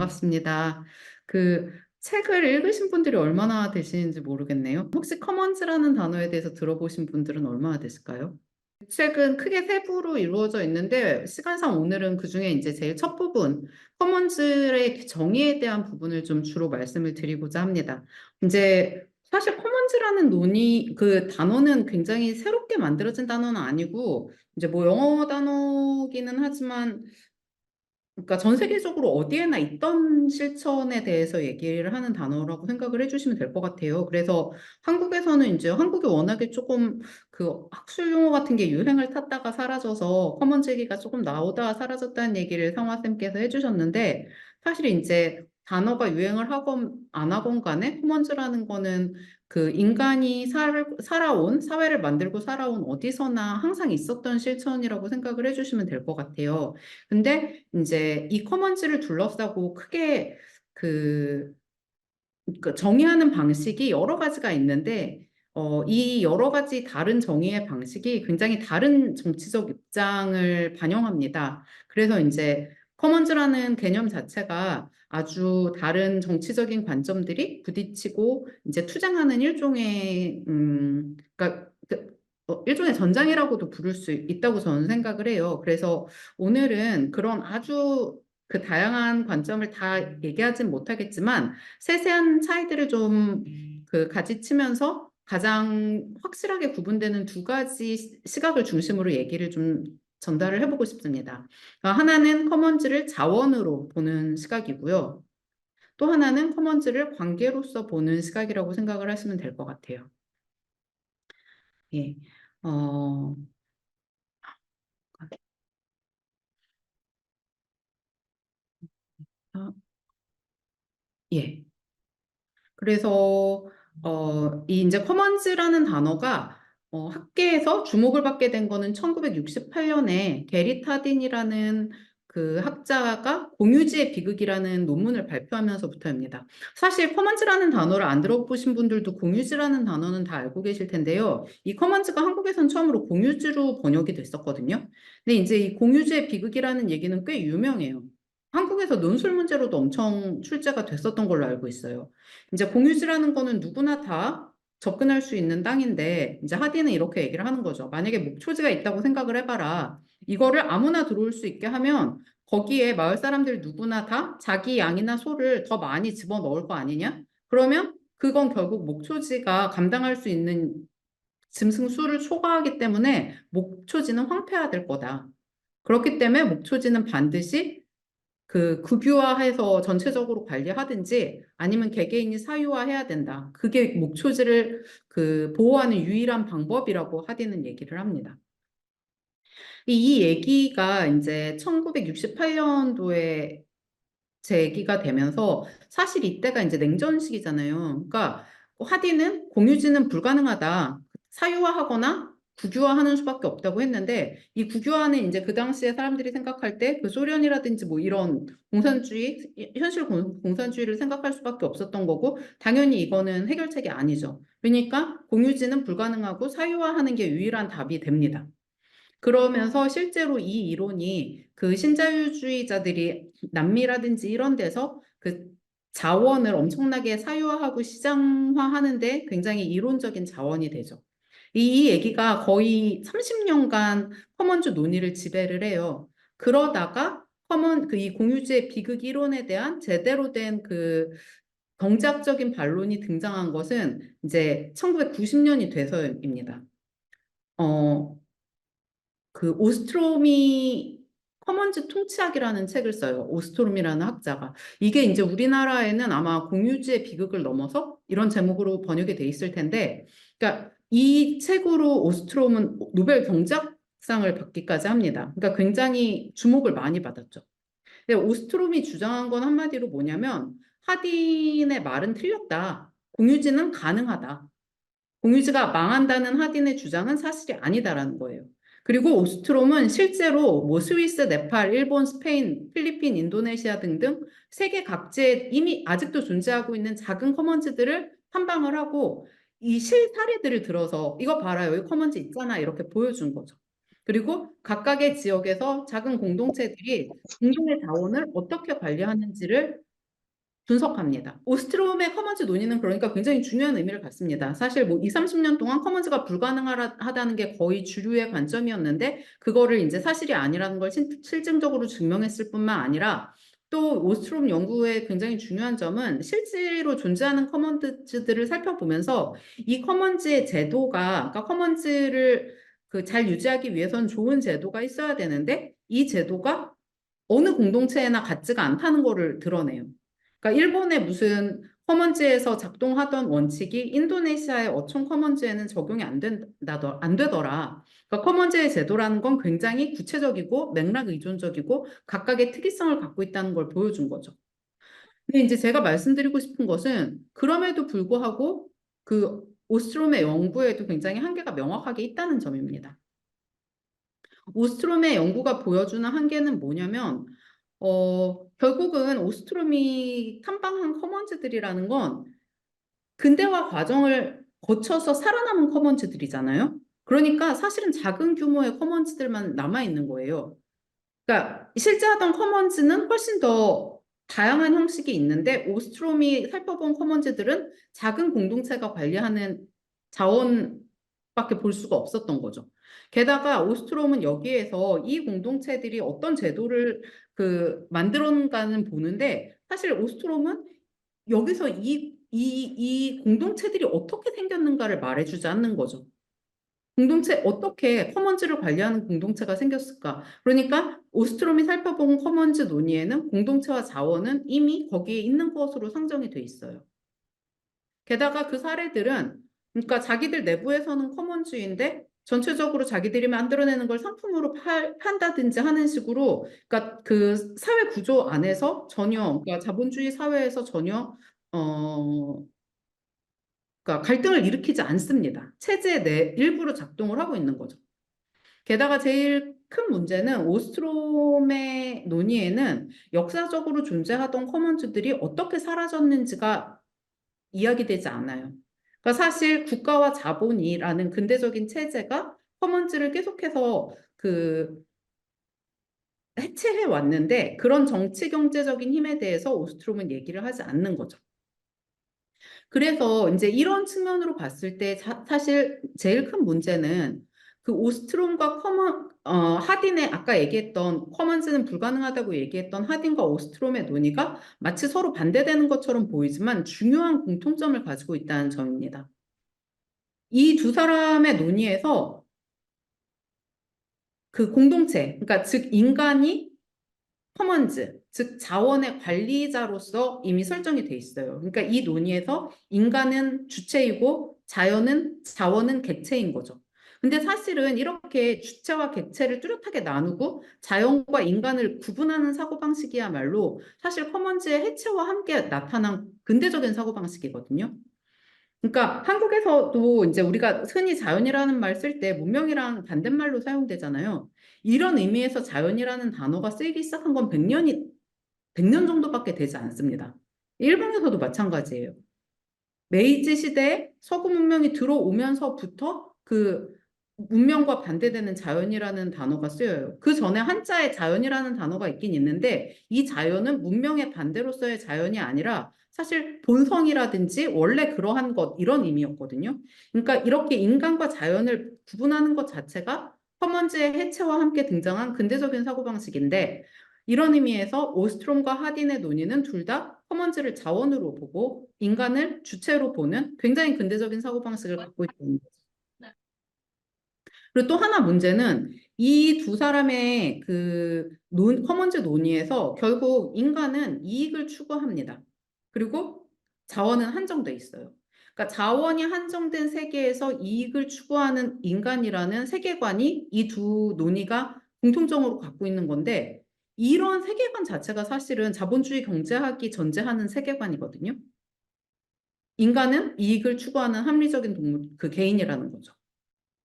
반갑습니다. 그 책을 읽으신 분들이 얼마나 되시는지 모르겠네요. 혹시 커먼즈라는 단어에 대해서 들어보신 분들은 얼마나 되실까요? 책은 크게 세 부로 이루어져 있는데 시간상 오늘은 그중에 이제 제일 첫 부분 커먼즈의 정의에 대한 부분을 좀 주로 말씀을 드리고자 합니다. 이제 사실 커먼즈라는 그 단어는 굉장히 새롭게 만들어진 단어는 아니고 이제 뭐 영어 단어기는 하지만 그러니까 전 세계적으로 어디에나 있던 실천에 대해서 얘기를 하는 단어라고 생각을 해주시면 될 것 같아요. 그래서 한국에서는 이제 한국이 워낙에 조금 그 학술 용어 같은 게 유행을 탔다가 사라져서 커먼 얘기가 조금 나오다가 사라졌다는 얘기를 상화쌤께서 해주셨는데 사실 이제 단어가 유행을 하건 안 하건 간에 커먼즈라는 거는 그 인간이 살아온 사회를 만들고 살아온 어디서나 항상 있었던 실천이라고 생각을 해주시면 될 것 같아요. 근데 이제 이 커먼즈를 둘러싸고 크게 그, 그 정의하는 방식이 여러 가지가 있는데 이 여러 가지 다른 정의의 방식이 굉장히 다른 정치적 입장을 반영합니다. 그래서 이제 커먼즈라는 개념 자체가 아주 다른 정치적인 관점들이 부딪히고 이제 투쟁하는 일종의 그러니까 일종의 전장이라고도 부를 수 있다고 저는 생각을 해요. 그래서 오늘은 그런 아주 그 다양한 관점을 다 얘기하진 못하겠지만 세세한 차이들을 좀 그 같이 치면서 가장 확실하게 구분되는 두 가지 시각을 중심으로 얘기를 좀 전달을 해보고 싶습니다. 하나는 커먼즈를 자원으로 보는 시각이고요. 또 하나는 커먼즈를 관계로서 보는 시각이라고 생각을 하시면 될 것 같아요. 예. 어, 아, 예. 그래서 이 이제 커먼즈라는 단어가 학계에서 주목을 받게 된 거는 1968년에 게리 타딘이라는 그 학자가 공유지의 비극이라는 논문을 발표하면서부터입니다. 사실 커먼즈라는 단어를 안 들어보신 분들도 공유지라는 단어는 다 알고 계실 텐데요. 이 커먼즈가 한국에선 처음으로 공유지로 번역이 됐었거든요. 근데 이제 이 공유지의 비극이라는 얘기는 꽤 유명해요. 한국에서 논술 문제로도 엄청 출제가 됐었던 걸로 알고 있어요. 이제 공유지라는 거는 누구나 다 접근할 수 있는 땅인데 이제 하디는 이렇게 얘기를 하는 거죠. 만약에 목초지가 있다고 생각을 해봐라. 이거를 아무나 들어올 수 있게 하면 거기에 마을 사람들 누구나 다 자기 양이나 소를 더 많이 집어넣을 거 아니냐? 그러면 그건 결국 목초지가 감당할 수 있는 짐승 수를 초과하기 때문에 목초지는 황폐화될 거다. 그렇기 때문에 목초지는 반드시 그 국유화해서 전체적으로 관리하든지 아니면 개개인이 사유화해야 된다. 그게 목초지를 그 보호하는 유일한 방법이라고 하디는 얘기를 합니다. 이 얘기가 이제 1968년도에 제기가 되면서 사실 이때가 이제 냉전 시기잖아요. 그러니까 하디는 공유지는 불가능하다. 사유화하거나 국유화하는 수밖에 없다고 했는데 이 국유화는 이제 그 당시에 사람들이 생각할 때 그 소련이라든지 뭐 이런 공산주의, 현실 공산주의를 생각할 수밖에 없었던 거고 당연히 이거는 해결책이 아니죠. 그러니까 공유지는 불가능하고 사유화하는 게 유일한 답이 됩니다. 그러면서 실제로 이 이론이 그 신자유주의자들이 남미라든지 이런 데서 그 자원을 엄청나게 사유화하고 시장화하는데 굉장히 이론적인 자원이 되죠. 이 얘기가 거의 30년간 커먼즈 논의를 지배를 해요. 그러다가 이 공유주의 비극 이론에 대한 제대로 된 그 경제학적인 반론이 등장한 것은 이제 1990년이 돼서입니다. 어, 그 오스트롬이 커먼즈 통치학이라는 책을 써요. 오스트롬이라는 학자가. 이게 이제 우리나라에는 아마 공유지의 비극을 넘어서 이런 제목으로 번역이 돼 있을 텐데, 그러니까 이 책으로 오스트롬은 노벨 경제학상을 받기까지 합니다. 그러니까 굉장히 주목을 많이 받았죠. 근데 오스트롬이 주장한 건 한마디로 뭐냐면 하딘의 말은 틀렸다. 공유지는 가능하다. 공유지가 망한다는 하딘의 주장은 사실이 아니다라는 거예요. 그리고 오스트롬은 실제로 뭐 스위스, 네팔, 일본, 스페인, 필리핀, 인도네시아 등등 세계 각지에 이미 아직도 존재하고 있는 작은 커먼즈들을 탐방을 하고 이 실사례들을 들어서 이거 봐라 여기 커먼즈 있잖아 이렇게 보여준 거죠. 그리고 각각의 지역에서 작은 공동체들이 공동의 자원을 어떻게 관리하는지를 분석합니다. 오스트롬의 커먼즈 논의는 그러니까 굉장히 중요한 의미를 갖습니다. 사실 뭐 2, 30년 동안 커먼즈가 불가능하다는 게 거의 주류의 관점이었는데 그거를 이제 사실이 아니라는 걸 실증적으로 증명했을 뿐만 아니라 또 오스트롬 연구의 굉장히 중요한 점은 실제로 존재하는 커먼즈들을 살펴보면서 이 커먼즈의 제도가 그러니까 커먼즈를 그 잘 유지하기 위해서는 좋은 제도가 있어야 되는데 이 제도가 어느 공동체에나 같지가 않다는 거를 드러내요. 그러니까 일본의 무슨 커먼즈에서 작동하던 원칙이 인도네시아의 어촌 커먼즈에는 적용이 안 되더라. 그러니까 커먼즈의 제도라는 건 굉장히 구체적이고 맥락 의존적이고 각각의 특이성을 갖고 있다는 걸 보여준 거죠. 근데 이제 제가 말씀드리고 싶은 것은 그럼에도 불구하고 그 오스트롬의 연구에도 굉장히 한계가 명확하게 있다는 점입니다. 오스트롬의 연구가 보여주는 한계는 뭐냐면 결국은 오스트롬이 탐방한 커먼즈들이라는 건 근대화 과정을 거쳐서 살아남은 커먼즈들이잖아요. 그러니까 사실은 작은 규모의 커먼즈들만 남아있는 거예요. 그러니까 실제 하던 커먼즈는 훨씬 더 다양한 형식이 있는데 오스트롬이 살펴본 커먼즈들은 작은 공동체가 관리하는 자원밖에 볼 수가 없었던 거죠. 게다가 오스트롬은 여기에서 이 공동체들이 어떤 제도를 그 만들었는가는 보는데 사실 오스트롬은 여기서 이 공동체들이 어떻게 생겼는가를 말해주지 않는 거죠. 공동체 어떻게 커먼즈를 관리하는 공동체가 생겼을까? 그러니까 오스트롬이 살펴본 커먼즈 논의에는 공동체와 자원은 이미 거기에 있는 것으로 상정이 돼 있어요. 게다가 그 사례들은 그러니까 자기들 내부에서는 커먼즈인데 전체적으로 자기들이 만들어내는 걸 상품으로 판다든지 하는 식으로 그러니까 그 사회 구조 안에서 전혀 그러니까 자본주의 사회에서 전혀 그러니까 갈등을 일으키지 않습니다. 체제 내 일부로 작동을 하고 있는 거죠. 게다가 제일 큰 문제는 오스트롬의 논의에는 역사적으로 존재하던 커먼즈들이 어떻게 사라졌는지가 이야기되지 않아요. 그러니까 사실 국가와 자본이라는 근대적인 체제가 커먼즈를 계속해서 그 해체해 왔는데 그런 정치 경제적인 힘에 대해서 오스트롬은 얘기를 하지 않는 거죠. 그래서 이제 이런 측면으로 봤을 때 사실 제일 큰 문제는 그 오스트롬과 하딘의 아까 얘기했던 커먼즈는 불가능하다고 얘기했던 하딘과 오스트롬의 논의가 마치 서로 반대되는 것처럼 보이지만 중요한 공통점을 가지고 있다는 점입니다. 이 두 사람의 논의에서 그 공동체, 그러니까 즉 인간이 커먼즈, 즉 자원의 관리자로서 이미 설정이 돼 있어요. 그러니까 이 논의에서 인간은 주체이고 자원은 객체인 거죠. 근데 사실은 이렇게 주체와 객체를 뚜렷하게 나누고 자연과 인간을 구분하는 사고방식이야말로 사실 커먼즈의 해체와 함께 나타난 근대적인 사고방식이거든요. 그러니까 한국에서도 이제 우리가 흔히 자연이라는 말 쓸 때 문명이랑 반대말로 사용되잖아요. 이런 의미에서 자연이라는 단어가 쓰이기 시작한 건 100년 정도밖에 되지 않습니다. 일본에서도 마찬가지예요. 메이지 시대에 서구 문명이 들어오면서부터 그 문명과 반대되는 자연이라는 단어가 쓰여요. 그 전에 한자에 자연이라는 단어가 있긴 있는데 이 자연은 문명의 반대로서의 자연이 아니라 사실 본성이라든지 원래 그러한 것 이런 의미였거든요. 그러니까 이렇게 인간과 자연을 구분하는 것 자체가 커먼즈의 해체와 함께 등장한 근대적인 사고방식인데 이런 의미에서 오스트롬과 하딘의 논의는 둘 다 커먼즈를 자원으로 보고 인간을 주체로 보는 굉장히 근대적인 사고방식을 갖고 있는 거죠. 그리고 또 하나 문제는 이 두 사람의 그 커먼즈 논의에서 결국 인간은 이익을 추구합니다. 그리고 자원은 한정돼 있어요. 그러니까 자원이 한정된 세계에서 이익을 추구하는 인간이라는 세계관이 이 두 논의가 공통적으로 갖고 있는 건데 이런 세계관 자체가 사실은 자본주의 경제학이 전제하는 세계관이거든요. 인간은 이익을 추구하는 합리적인 동물, 그 개인이라는 거죠.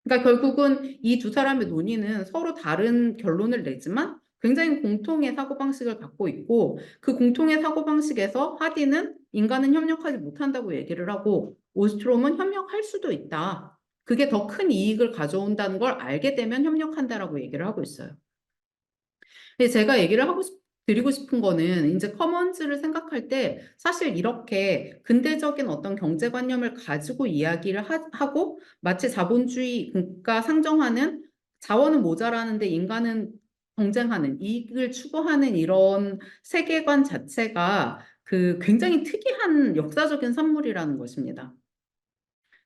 그러니까 결국은 이 두 사람의 논의는 서로 다른 결론을 내지만 굉장히 공통의 사고방식을 갖고 있고 그 공통의 사고방식에서 하디는 인간은 협력하지 못한다고 얘기를 하고 오스트롬은 협력할 수도 있다. 그게 더 큰 이익을 가져온다는 걸 알게 되면 협력한다라고 얘기를 하고 있어요. 근데 제가 얘기를 하고 드리고 싶은 거는 이제 커먼즈를 생각할 때 사실 이렇게 근대적인 어떤 경제관념을 가지고 이야기를 하고 마치 자본주의 국가 상정하는 자원은 모자라는데 인간은 경쟁하는 이익을 추구하는 이런 세계관 자체가 그 굉장히 특이한 역사적인 산물이라는 것입니다.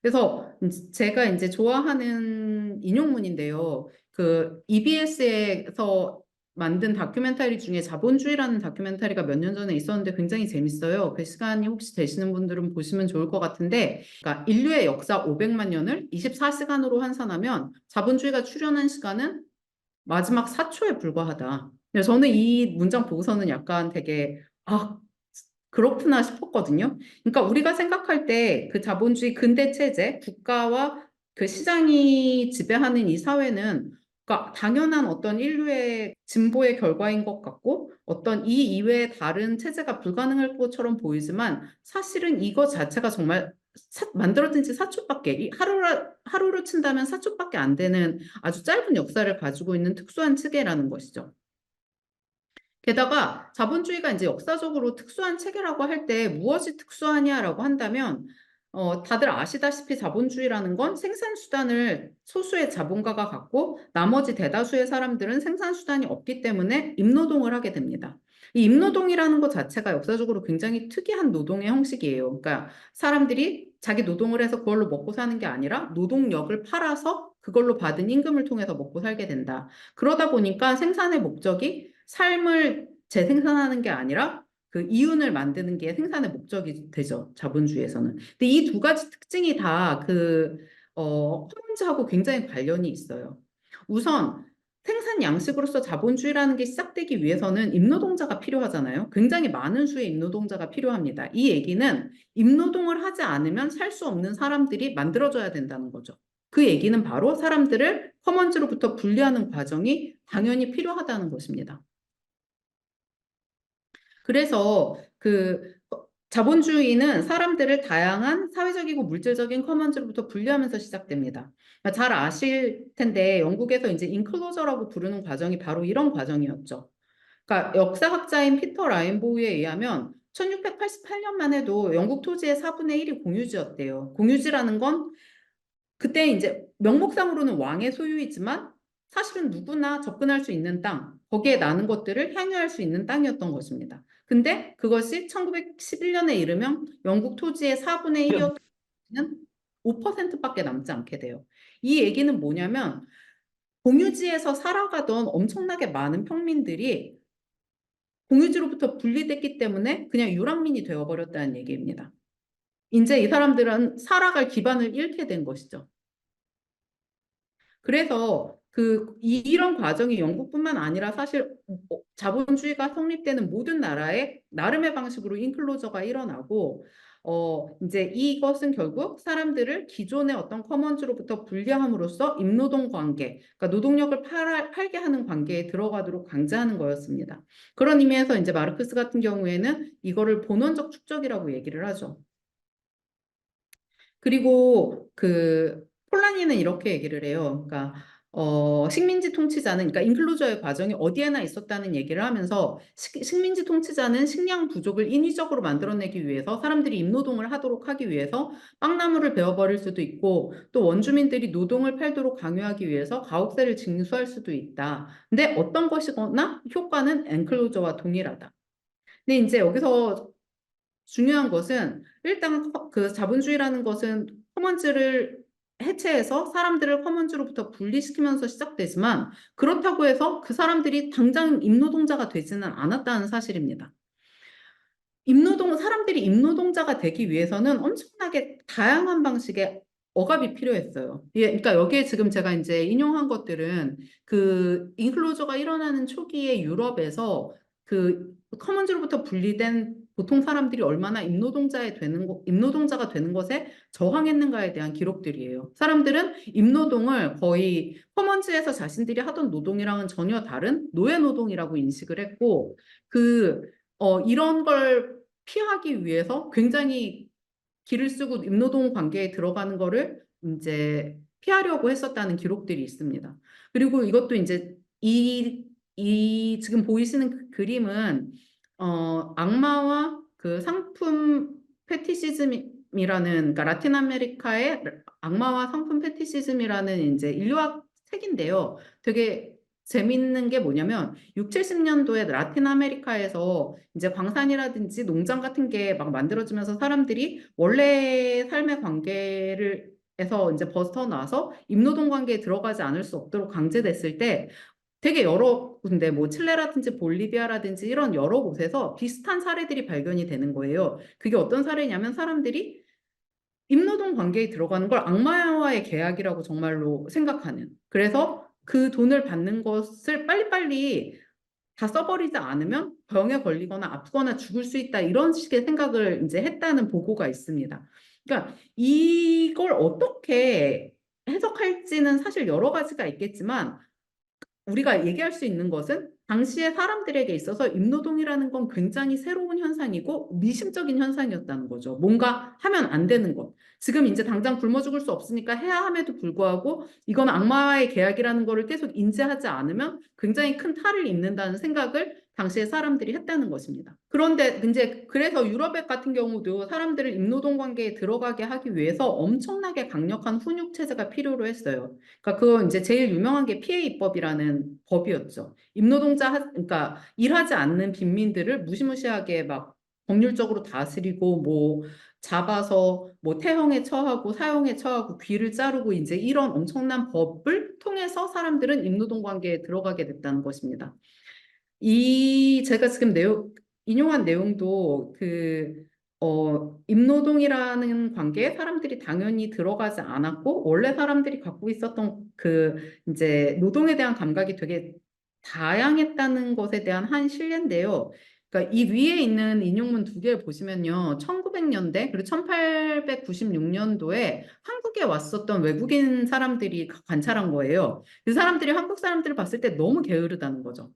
그래서 제가 이제 좋아하는 인용문인데요. 그 EBS에서 만든 다큐멘터리 중에 자본주의라는 다큐멘터리가 몇 년 전에 있었는데 굉장히 재밌어요. 그 시간이 혹시 되시는 분들은 보시면 좋을 것 같은데, 그러니까 인류의 역사 500만 년을 24시간으로 환산하면 자본주의가 출현한 시간은 마지막 4초에 불과하다. 근데 저는 이 문장 보고서는 약간 되게 그렇구나 싶었거든요. 그러니까 우리가 생각할 때 그 자본주의 근대 체제, 국가와 그 시장이 지배하는 이 사회는 그러니까 당연한 어떤 인류의 진보의 결과인 것 같고 어떤 이 이외의 다른 체제가 불가능할 것처럼 보이지만 사실은 이거 자체가 정말 만들어진 지 4초밖에 하루로 친다면 4초밖에 안 되는 아주 짧은 역사를 가지고 있는 특수한 체계라는 것이죠. 게다가 자본주의가 이제 역사적으로 특수한 체계라고 할 때 무엇이 특수하냐라고 한다면 다들 아시다시피 자본주의라는 건 생산수단을 소수의 자본가가 갖고 나머지 대다수의 사람들은 생산수단이 없기 때문에 임노동을 하게 됩니다. 이 임노동이라는 것 자체가 역사적으로 굉장히 특이한 노동의 형식이에요. 그러니까 사람들이 자기 노동을 해서 그걸로 먹고 사는 게 아니라 노동력을 팔아서 그걸로 받은 임금을 통해서 먹고 살게 된다. 그러다 보니까 생산의 목적이 삶을 재생산하는 게 아니라 그 이윤을 만드는 게 생산의 목적이 되죠. 자본주의에서는. 근데 이 두 가지 특징이 다 커먼즈하고 굉장히 관련이 있어요. 우선 생산 양식으로서 자본주의라는 게 시작되기 위해서는 임노동자가 필요하잖아요. 굉장히 많은 수의 임노동자가 필요합니다. 이 얘기는 임노동을 하지 않으면 살 수 없는 사람들이 만들어져야 된다는 거죠. 그 얘기는 바로 사람들을 커먼즈로부터 분리하는 과정이 당연히 필요하다는 것입니다. 그래서 자본주의는 사람들을 다양한 사회적이고 물질적인 커먼즈로부터 분리하면서 시작됩니다. 그러니까 잘 아실 텐데 영국에서 이제 인클로저라고 부르는 과정이 바로 이런 과정이었죠. 그러니까 역사학자인 피터 라인보우에 의하면 1688년만 해도 영국 토지의 4분의 1이 공유지였대요. 공유지라는 건 그때 이제 명목상으로는 왕의 소유이지만 사실은 누구나 접근할 수 있는 땅, 거기에 나는 것들을 향유할 수 있는 땅이었던 것입니다. 근데 그것이 1911년에 이르면 영국 토지의 4분의 1이었던 5%밖에 남지 않게 돼요. 이 얘기는 뭐냐면 공유지에서 살아가던 엄청나게 많은 평민들이 공유지로부터 분리됐기 때문에 그냥 유랑민이 되어버렸다는 얘기입니다. 이제 이 사람들은 살아갈 기반을 잃게 된 것이죠. 그래서 이런 과정이 영국뿐만 아니라 사실 자본주의가 성립되는 모든 나라의 나름의 방식으로 인클로저가 일어나고 이제 이것은 결국 사람들을 기존의 어떤 커먼즈로부터 분리함으로써 임노동 관계, 그러니까 노동력을 팔게 하는 관계에 들어가도록 강제하는 거였습니다. 그런 의미에서 이제 마르크스 같은 경우에는 이거를 본원적 축적이라고 얘기를 하죠. 그리고 폴라니는 이렇게 얘기를 해요. 그러니까 식민지 통치자는 그러니까 인클루저의 과정이 어디에나 있었다는 얘기를 하면서 식민지 통치자는 식량 부족을 인위적으로 만들어내기 위해서 사람들이 임노동을 하도록 하기 위해서 빵나무를 베어버릴 수도 있고 또 원주민들이 노동을 팔도록 강요하기 위해서 가옥세를 징수할 수도 있다. 근데 어떤 것이거나 효과는 엔클로저와 동일하다. 근데 이제 여기서 중요한 것은 일단 그 자본주의라는 것은 커먼즈를 해체해서 사람들을 커먼즈로부터 분리시키면서 시작되지만 그렇다고 해서 그 사람들이 당장 임노동자가 되지는 않았다는 사실입니다. 사람들이 임노동자가 되기 위해서는 엄청나게 다양한 방식의 억압이 필요했어요. 예, 그러니까 여기에 지금 제가 이제 인용한 것들은 그 인클로저가 일어나는 초기의 유럽에서 그 커먼즈로부터 분리된 보통 사람들이 얼마나 임노동자가 되는 것에 저항했는가에 대한 기록들이에요. 사람들은 임노동을 거의 커먼즈에서 자신들이 하던 노동이랑은 전혀 다른 노예 노동이라고 인식을 했고 이런 걸 피하기 위해서 굉장히 길을 쓰고 임노동 관계에 들어가는 거를 이제 피하려고 했었다는 기록들이 있습니다. 그리고 이것도 이제 이 지금 보이시는 그림은 악마와 그 상품 패티시즘이라는, 그러니까 라틴 아메리카의 악마와 상품 패티시즘이라는 이제 인류학 책인데요. 되게 재밌는 게 뭐냐면 6, 70년도에 라틴 아메리카에서 이제 광산이라든지 농장 같은 게 막 만들어지면서 사람들이 원래 삶의 관계를 에서 이제 벗어나서 임노동 관계에 들어가지 않을 수 없도록 강제됐을 때 되게 여러 군데 뭐 칠레라든지 볼리비아라든지 이런 여러 곳에서 비슷한 사례들이 발견이 되는 거예요. 그게 어떤 사례냐면 사람들이 임노동 관계에 들어가는 걸 악마와의 계약이라고 정말로 생각하는. 그래서 그 돈을 받는 것을 빨리빨리 다 써버리지 않으면 병에 걸리거나 아프거나 죽을 수 있다. 이런 식의 생각을 이제 했다는 보고가 있습니다. 그러니까 이걸 어떻게 해석할지는 사실 여러 가지가 있겠지만 우리가 얘기할 수 있는 것은 당시의 사람들에게 있어서 임노동이라는 건 굉장히 새로운 현상이고 미심적인 현상이었다는 거죠. 뭔가 하면 안 되는 것. 지금 이제 당장 굶어 죽을 수 없으니까 해야 함에도 불구하고 이건 악마와의 계약이라는 거를 계속 인지하지 않으면 굉장히 큰 탈을 입는다는 생각을 당시에 사람들이 했다는 것입니다. 그런데 이제 그래서 유럽 같은 경우도 사람들을 임노동 관계에 들어가게 하기 위해서 엄청나게 강력한 훈육 체제가 필요로 했어요. 그러니까 그거 이제 제일 유명한 게 피해 입법이라는 법이었죠. 그러니까 일하지 않는 빈민들을 무시무시하게 막 법률적으로 다스리고 뭐 잡아서 뭐 태형에 처하고 사형에 처하고 귀를 자르고 이제 이런 엄청난 법을 통해서 사람들은 임노동 관계에 들어가게 됐다는 것입니다. 제가 지금 인용한 내용도 임노동이라는 관계에 사람들이 당연히 들어가지 않았고, 원래 사람들이 갖고 있었던 이제 노동에 대한 감각이 되게 다양했다는 것에 대한 한 실례인데요. 그러니까 이 위에 있는 인용문 두 개를 보시면요. 1900년대, 그리고 1896년도에 한국에 왔었던 외국인 사람들이 관찰한 거예요. 그 사람들이 한국 사람들을 봤을 때 너무 게으르다는 거죠.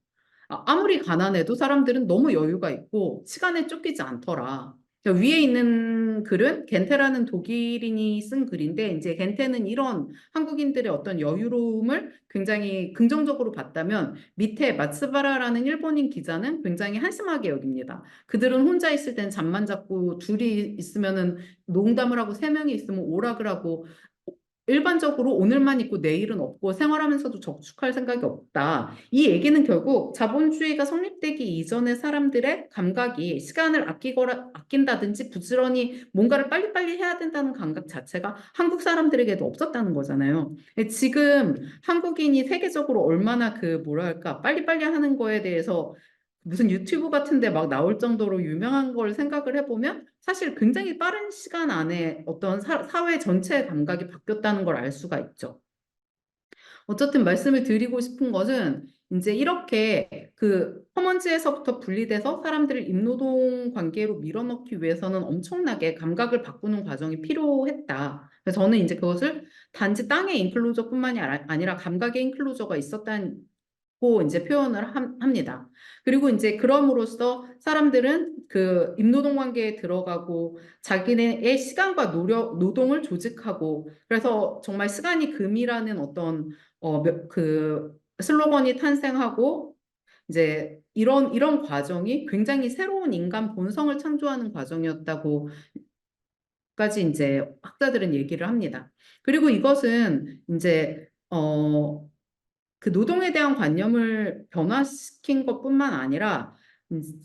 아무리 가난해도 사람들은 너무 여유가 있고 시간에 쫓기지 않더라. 위에 있는 글은 겐테라는 독일인이 쓴 글인데 이제 겐테는 이런 한국인들의 어떤 여유로움을 굉장히 긍정적으로 봤다면 밑에 마츠바라라는 일본인 기자는 굉장히 한심하게 여깁니다. 그들은 혼자 있을 땐 잠만 자고 둘이 있으면은 농담을 하고 세 명이 있으면 오락을 하고 일반적으로 오늘만 있고 내일은 없고 생활하면서도 저축할 생각이 없다. 이 얘기는 결국 자본주의가 성립되기 이전의 사람들의 감각이 시간을 아낀다든지 부지런히 뭔가를 빨리빨리 해야 된다는 감각 자체가 한국 사람들에게도 없었다는 거잖아요. 지금 한국인이 세계적으로 얼마나 뭐랄까, 빨리빨리 하는 거에 대해서 무슨 유튜브 같은 데 막 나올 정도로 유명한 걸 생각을 해보면 사실 굉장히 빠른 시간 안에 어떤 사회 전체의 감각이 바뀌었다는 걸 알 수가 있죠. 어쨌든 말씀을 드리고 싶은 것은 이제 이렇게 커먼즈에서부터 분리돼서 사람들을 임노동 관계로 밀어넣기 위해서는 엄청나게 감각을 바꾸는 과정이 필요했다. 그래서 저는 이제 그것을 단지 땅의 인클로저뿐만이 아니라 감각의 인클로저가 있었다는 이제 표현을 합니다. 그리고 이제 그럼으로써 사람들은 임노동 관계에 들어가고 자기네의 시간과 노동을 조직하고 그래서 정말 시간이 금이라는 어떤 슬로건이 탄생하고 이제 이런 과정이 굉장히 새로운 인간 본성을 창조하는 과정이었다고까지 이제 학자들은 얘기를 합니다. 그리고 이것은 이제 노동에 대한 관념을 변화시킨 것뿐만 아니라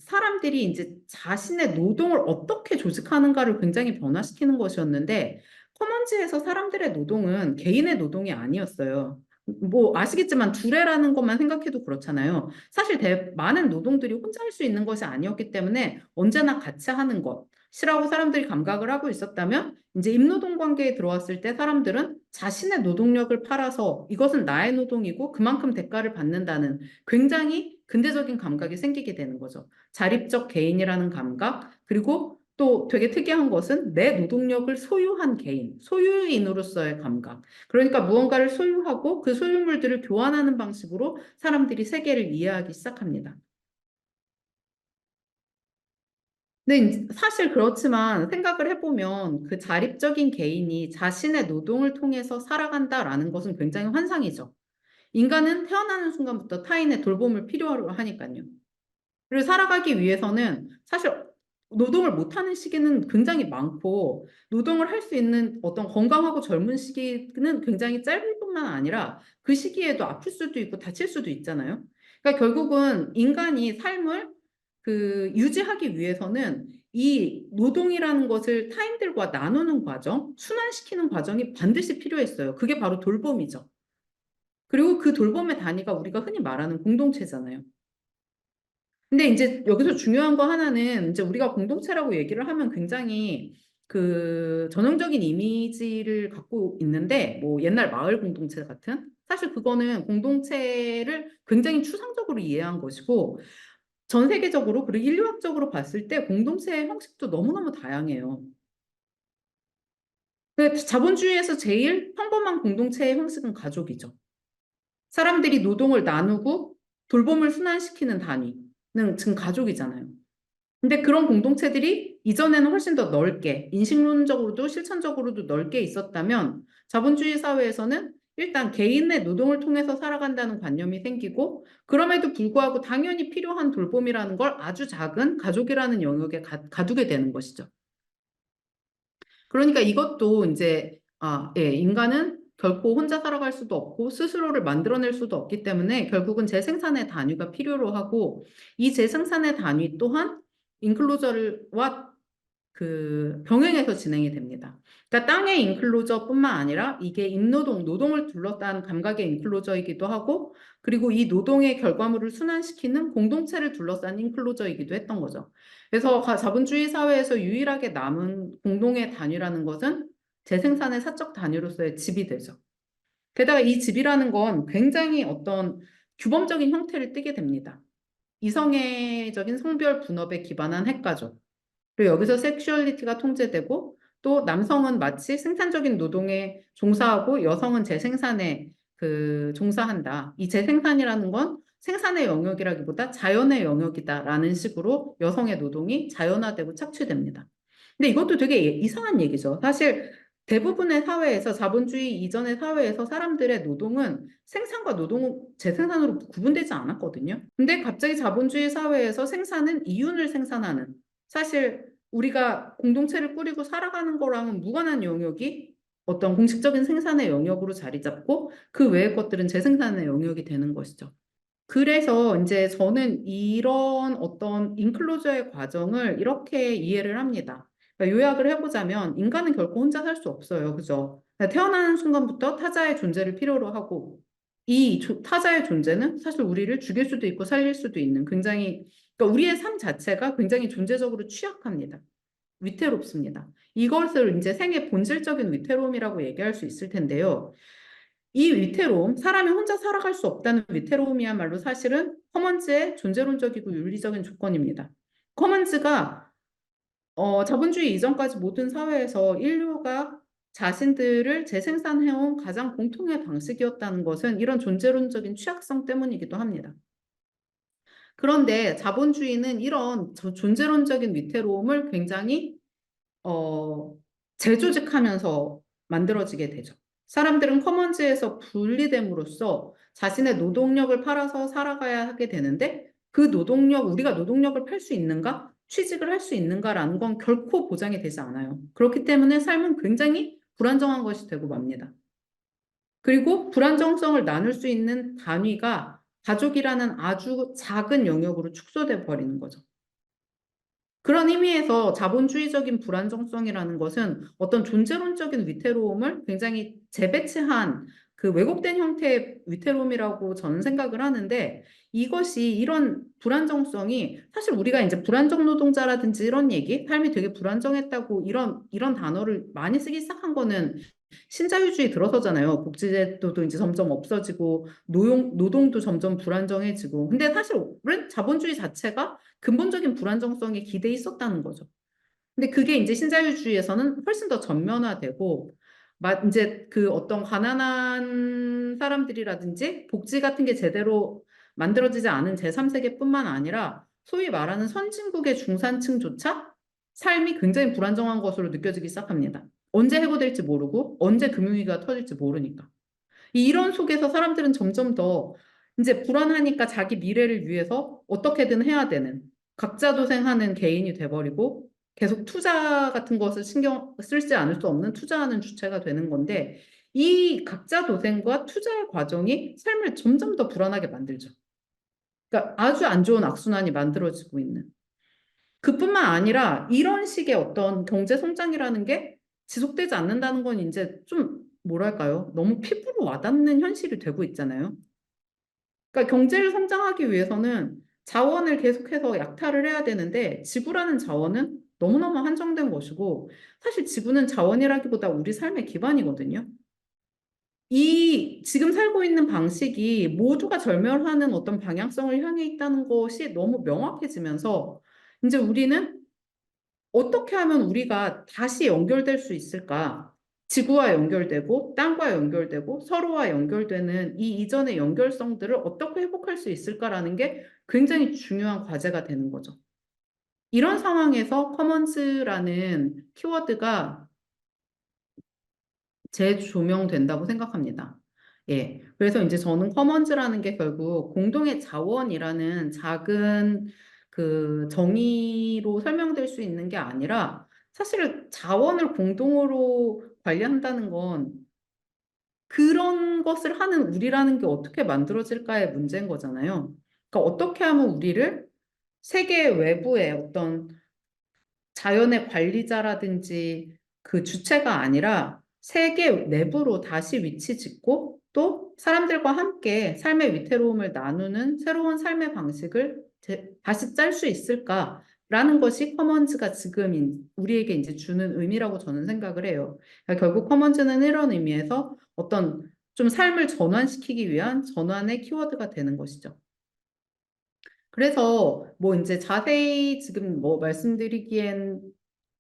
사람들이 이제 자신의 노동을 어떻게 조직하는가를 굉장히 변화시키는 것이었는데 커먼즈에서 사람들의 노동은 개인의 노동이 아니었어요. 뭐 아시겠지만 주례라는 것만 생각해도 그렇잖아요. 사실 많은 노동들이 혼자 할 수 있는 것이 아니었기 때문에 언제나 같이 하는 것이라고 사람들이 감각을 하고 있었다면 이제 임노동 관계에 들어왔을 때 사람들은 자신의 노동력을 팔아서 이것은 나의 노동이고 그만큼 대가를 받는다는 굉장히 근대적인 감각이 생기게 되는 거죠. 자립적 개인이라는 감각, 그리고 또 되게 특이한 것은 내 노동력을 소유한 개인, 소유인으로서의 감각. 그러니까 무언가를 소유하고 그 소유물들을 교환하는 방식으로 사람들이 세계를 이해하기 시작합니다. 근데 사실 그렇지만 생각을 해보면 그 자립적인 개인이 자신의 노동을 통해서 살아간다라는 것은 굉장히 환상이죠. 인간은 태어나는 순간부터 타인의 돌봄을 필요로 하니까요. 그리고 살아가기 위해서는 사실 노동을 못하는 시기는 굉장히 많고 노동을 할 수 있는 어떤 건강하고 젊은 시기는 굉장히 짧을 뿐만 아니라 그 시기에도 아플 수도 있고 다칠 수도 있잖아요. 그러니까 결국은 인간이 삶을 유지하기 위해서는 이 노동이라는 것을 타인들과 나누는 과정, 순환시키는 과정이 반드시 필요했어요. 그게 바로 돌봄이죠. 그리고 그 돌봄의 단위가 우리가 흔히 말하는 공동체잖아요. 근데 이제 여기서 중요한 거 하나는 이제 우리가 공동체라고 얘기를 하면 굉장히 전형적인 이미지를 갖고 있는데 뭐 옛날 마을 공동체 같은 사실 그거는 공동체를 굉장히 추상적으로 이해한 것이고 전 세계적으로 그리고 인류학적으로 봤을 때 공동체의 형식도 너무너무 다양해요. 자본주의에서 제일 평범한 공동체의 형식은 가족이죠. 사람들이 노동을 나누고 돌봄을 순환시키는 단위는 지금 가족이잖아요. 근데 그런 공동체들이 이전에는 훨씬 더 넓게, 인식론적으로도 실천적으로도 넓게 있었다면 자본주의 사회에서는 일단 개인의 노동을 통해서 살아간다는 관념이 생기고 그럼에도 불구하고 당연히 필요한 돌봄이라는 걸 아주 작은 가족이라는 영역에 가두게 되는 것이죠. 그러니까 이것도 이제 예, 인간은 결코 혼자 살아갈 수도 없고 스스로를 만들어낼 수도 없기 때문에 결국은 재생산의 단위가 필요로 하고 이 재생산의 단위 또한 인클로저와 병행해서 진행이 됩니다. 그러니까 땅의 인클로저뿐만 아니라 이게 인노동, 노동을 둘러싼 감각의 인클로저이기도 하고 그리고 이 노동의 결과물을 순환시키는 공동체를 둘러싼 인클로저이기도 했던 거죠. 그래서 자본주의 사회에서 유일하게 남은 공동의 단위라는 것은 재생산의 사적 단위로서의 집이 되죠. 게다가 이 집이라는 건 굉장히 어떤 규범적인 형태를 띠게 됩니다. 이성애적인 성별 분업에 기반한 핵가족. 그리고 여기서 섹슈얼리티가 통제되고 또 남성은 마치 생산적인 노동에 종사하고 여성은 재생산에 종사한다. 이 재생산이라는 건 생산의 영역이라기보다 자연의 영역이다라는 식으로 여성의 노동이 자연화되고 착취됩니다. 근데 이것도 되게 이상한 얘기죠. 사실 대부분의 사회에서 자본주의 이전의 사회에서 사람들의 노동은 생산과 노동, 재생산으로 구분되지 않았거든요. 근데 갑자기 자본주의 사회에서 생산은 이윤을 생산하는 사실 우리가 공동체를 꾸리고 살아가는 거랑은 무관한 영역이 어떤 공식적인 생산의 영역으로 자리 잡고 그 외의 것들은 재생산의 영역이 되는 것이죠. 그래서 이제 저는 이런 어떤 인클로저의 과정을 이렇게 이해를 합니다. 그러니까 요약을 해보자면 인간은 결코 혼자 살 수 없어요. 그죠? 그러니까 태어나는 순간부터 타자의 존재를 필요로 하고 이 타자의 존재는 사실 우리를 죽일 수도 있고 살릴 수도 있는 굉장히 그러니까 우리의 삶 자체가 굉장히 존재적으로 취약합니다. 위태롭습니다. 이것을 이제 생의 본질적인 위태로움이라고 얘기할 수 있을 텐데요. 이 위태로움, 사람이 혼자 살아갈 수 없다는 위태로움이야말로 사실은 커먼즈의 존재론적이고 윤리적인 조건입니다. 커먼즈가 자본주의 이전까지 모든 사회에서 인류가 자신들을 재생산해온 가장 공통의 방식이었다는 것은 이런 존재론적인 취약성 때문이기도 합니다. 그런데 자본주의는 이런 존재론적인 위태로움을 굉장히 재조직하면서 만들어지게 되죠. 사람들은 커먼즈에서 분리됨으로써 자신의 노동력을 팔아서 살아가야 하게 되는데 그 우리가 노동력을 팔 수 있는가? 취직을 할 수 있는가라는 건 결코 보장이 되지 않아요. 그렇기 때문에 삶은 굉장히 불안정한 것이 되고 맙니다. 그리고 불안정성을 나눌 수 있는 단위가 가족이라는 아주 작은 영역으로 축소돼 버리는 거죠. 그런 의미에서 자본주의적인 불안정성이라는 것은 어떤 존재론적인 위태로움을 굉장히 재배치한 왜곡된 형태의 위태로움이라고 저는 생각을 하는데 이것이 이런 불안정성이 사실 우리가 이제 불안정 노동자라든지 이런 얘기, 삶이 되게 불안정했다고 이런 단어를 많이 쓰기 시작한 거는 신자유주의 들어서잖아요. 복지제도도 이제 점점 없어지고 노동도 점점 불안정해지고. 근데 사실은 자본주의 자체가 근본적인 불안정성에 기대에 있었다는 거죠. 근데 그게 이제 신자유주의에서는 훨씬 더 전면화되고 이제 어떤 가난한 사람들이라든지 복지 같은 게 제대로 만들어지지 않은 제3세계뿐만 아니라 소위 말하는 선진국의 중산층조차 삶이 굉장히 불안정한 것으로 느껴지기 시작합니다. 언제 해고될지 모르고 언제 금융위기가 터질지 모르니까. 이런 속에서 사람들은 점점 더 이제 불안하니까 자기 미래를 위해서 어떻게든 해야 되는 각자 도생하는 개인이 돼버리고 계속 투자 같은 것을 신경 쓸지 않을 수 없는 투자하는 주체가 되는 건데 이 각자 도생과 투자의 과정이 삶을 점점 더 불안하게 만들죠. 그러니까 아주 안 좋은 악순환이 만들어지고 있는. 그뿐만 아니라 이런 식의 어떤 경제 성장이라는 게 지속되지 않는다는 건 이제 좀 뭐랄까요? 너무 피부로 와닿는 현실이 되고 있잖아요. 그러니까 경제를 성장하기 위해서는 자원을 계속해서 약탈을 해야 되는데 지구라는 자원은 너무너무 한정된 것이고 사실 지구는 자원이라기보다 우리 삶의 기반이거든요. 이 지금 살고 있는 방식이 모두가 절멸하는 어떤 방향성을 향해 있다는 것이 너무 명확해지면서 이제 우리는 어떻게 하면 우리가 다시 연결될 수 있을까? 지구와 연결되고 땅과 연결되고 서로와 연결되는 이 이전의 연결성들을 어떻게 회복할 수 있을까라는 게 굉장히 중요한 과제가 되는 거죠. 이런 상황에서 커먼스라는 키워드가 재조명된다고 생각합니다. 예. 그래서 이제 저는 커먼즈라는 게 결국 공동의 자원이라는 작은 그 정의로 설명될 수 있는 게 아니라 사실 자원을 공동으로 관리한다는 건 그런 것을 하는 우리라는 게 어떻게 만들어질까의 문제인 거잖아요. 그러니까 어떻게 하면 우리를 세계 외부의 어떤 자연의 관리자라든지 그 주체가 아니라 세계 내부로 다시 위치 짓고 또 사람들과 함께 삶의 위태로움을 나누는 새로운 삶의 방식을 다시 짤 수 있을까라는 것이 커먼즈가 지금 우리에게 이제 주는 의미라고 저는 생각을 해요. 그러니까 결국 커먼즈는 이런 의미에서 어떤 좀 삶을 전환시키기 위한 전환의 키워드가 되는 것이죠. 그래서 뭐 이제 자세히 지금 뭐 말씀드리기엔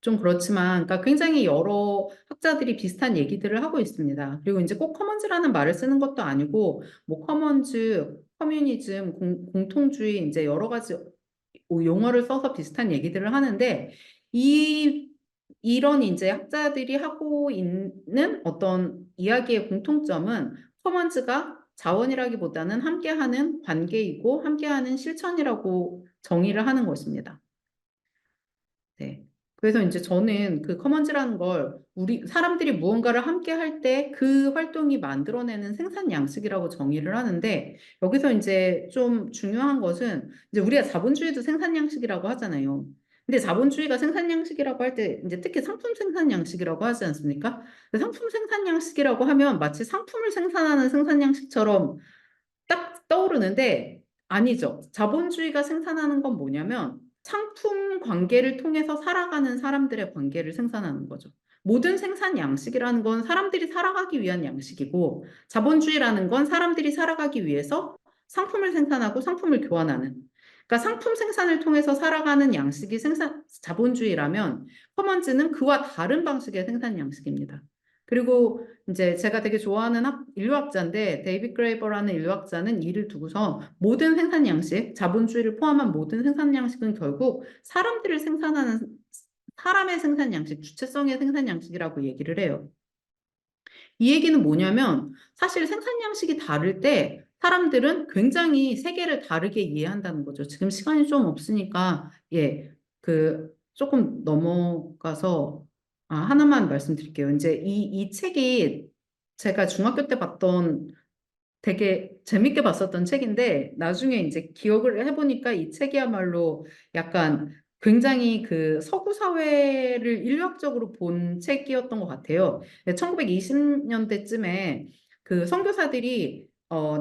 좀 그렇지만, 그러니까 굉장히 여러 학자들이 비슷한 얘기들을 하고 있습니다. 그리고 이제 꼭 커먼즈라는 말을 쓰는 것도 아니고, 뭐 커먼즈, 커뮤니즘, 공통주의 이제 여러 가지 용어를 써서 비슷한 얘기들을 하는데, 이 이런 이제 학자들이 하고 있는 어떤 이야기의 공통점은 퍼먼즈가 자원이라기보다는 함께하는 관계이고 함께하는 실천이라고 정의를 하는 것입니다. 네. 그래서 이제 저는 그 커먼즈라는 걸 우리 사람들이 무언가를 함께 할 때 그 활동이 만들어내는 생산 양식이라고 정의를 하는데 여기서 이제 좀 중요한 것은 이제 우리가 자본주의도 생산 양식이라고 하잖아요. 근데 자본주의가 생산 양식이라고 할 때 이제 특히 상품 생산 양식이라고 하지 않습니까? 상품 생산 양식이라고 하면 마치 상품을 생산하는 생산 양식처럼 딱 떠오르는데 아니죠. 자본주의가 생산하는 건 뭐냐면 상품 관계를 통해서 살아가는 사람들의 관계를 생산하는 거죠. 모든 생산 양식이라는 건 사람들이 살아가기 위한 양식이고 자본주의라는 건 사람들이 살아가기 위해서 상품을 생산하고 상품을 교환하는. 그러니까 상품 생산을 통해서 살아가는 양식이 자본주의라면 커먼즈는 그와 다른 방식의 생산 양식입니다. 그리고 이제 제가 되게 좋아하는 인류학자인데 데이비드 그레이버라는 인류학자는 이를 두고서 모든 생산 양식, 자본주의를 포함한 모든 생산 양식은 결국 사람들을 생산하는 사람의 생산 양식, 주체성의 생산 양식이라고 얘기를 해요. 이 얘기는 뭐냐면 사실 생산 양식이 다를 때 사람들은 굉장히 세계를 다르게 이해한다는 거죠. 지금 시간이 좀 없으니까 예, 그 조금 넘어가서 하나만 말씀드릴게요. 이제 이 책이 제가 중학교 때 봤던 되게 재밌게 봤었던 책인데 나중에 이제 기억을 해보니까 이 책이야말로 약간 굉장히 그 서구 사회를 인류학적으로 본 책이었던 것 같아요. 1920년대쯤에 그 선교사들이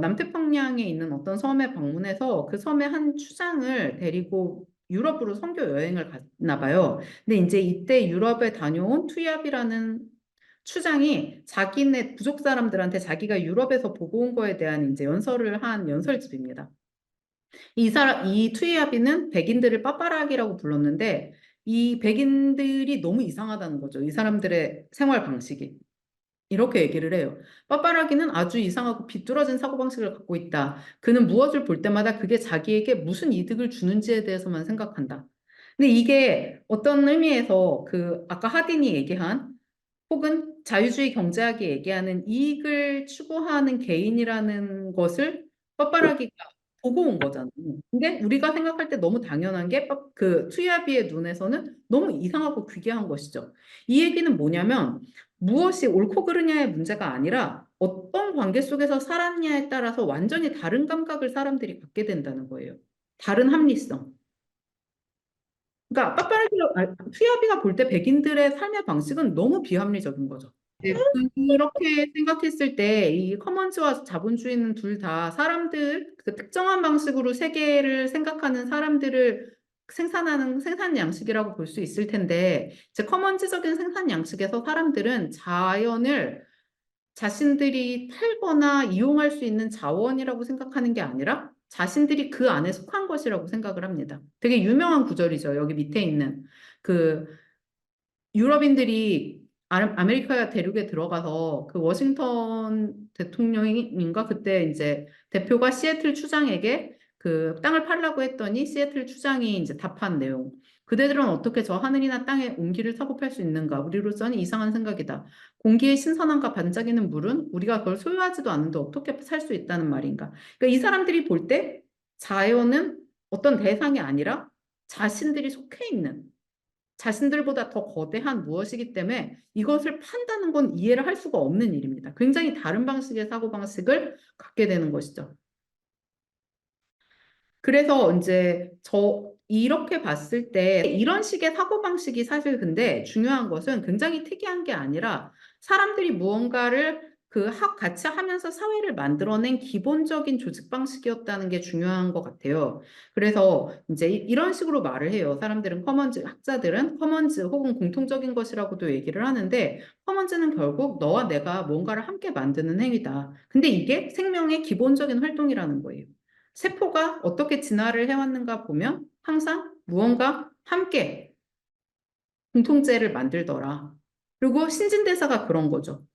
남태평양에 있는 어떤 섬에 방문해서 그 섬의 한 추장을 데리고 유럽으로 선교 여행을 갔나 봐요. 근데 이제 이때 유럽에 다녀온 투얏이라는 추장이 자기네 부족 사람들한테 자기가 유럽에서 보고 온 거에 대한 이제 연설을 한 연설집입니다. 이 투이아비는 백인들을 빠빠라기라고 불렀는데 이 백인들이 너무 이상하다는 거죠. 이 사람들의 생활 방식이. 이렇게 얘기를 해요. 빠빠라기는 아주 이상하고 비뚤어진 사고방식을 갖고 있다. 그는 무엇을 볼 때마다 그게 자기에게 무슨 이득을 주는지에 대해서만 생각한다. 근데 이게 어떤 의미에서 그 아까 하딘이 얘기한 혹은 자유주의 경제학이 얘기하는 이익을 추구하는 개인이라는 것을 뻔뻔하기가 보고 온 거잖아요. 근데 우리가 생각할 때 너무 당연한 게 그 투야비의 눈에서는 너무 이상하고 귀괴한 것이죠. 이 얘기는 뭐냐면 무엇이 옳고 그르냐의 문제가 아니라 어떤 관계 속에서 살았냐에 따라서 완전히 다른 감각을 사람들이 갖게 된다는 거예요. 다른 합리성. 그러니까 투야비가 볼 때 백인들의 삶의 방식은 너무 비합리적인 거죠. 네, 그렇게 생각했을 때 이 커먼즈와 자본주의는 둘 다 사람들 그 특정한 방식으로 세계를 생각하는 사람들을 생산하는 생산 양식이라고 볼 수 있을 텐데 이제 커먼즈적인 생산 양식에서 사람들은 자연을 자신들이 팔거나 이용할 수 있는 자원이라고 생각하는 게 아니라 자신들이 그 안에 속한 것이라고 생각을 합니다. 되게 유명한 구절이죠. 여기 밑에 있는 그 유럽인들이 아메리카 대륙에 들어가서 그 워싱턴 대통령인가 그때 이제 대표가 시애틀 추장에게 그 땅을 팔라고 했더니 시애틀 추장이 이제 답한 내용. 그대들은 어떻게 저 하늘이나 땅에 온기를 사고 팔 수 있는가? 우리로서는 이상한 생각이다. 공기의 신선함과 반짝이는 물은 우리가 그걸 소유하지도 않는데 어떻게 살 수 있다는 말인가? 그러니까 이 사람들이 볼 때 자연은 어떤 대상이 아니라 자신들이 속해 있는 자신들보다 더 거대한 무엇이기 때문에 이것을 판다는 건 이해를 할 수가 없는 일입니다. 굉장히 다른 방식의 사고방식을 갖게 되는 것이죠. 그래서 이제 이렇게 봤을 때 이런 식의 사고방식이 사실 근데 중요한 것은 굉장히 특이한 게 아니라 사람들이 무언가를 같이 하면서 사회를 만들어낸 기본적인 조직 방식이었다는 게 중요한 것 같아요. 그래서 이제 이런 식으로 말을 해요. 학자들은 커먼즈 혹은 공통적인 것이라고도 얘기를 하는데 커먼즈는 결국 너와 내가 뭔가를 함께 만드는 행위다. 근데 이게 생명의 기본적인 활동이라는 거예요. 세포가 어떻게 진화를 해왔는가 보면 항상 무언가 함께 공통체를 만들더라. 그리고 신진대사가 그런 거죠.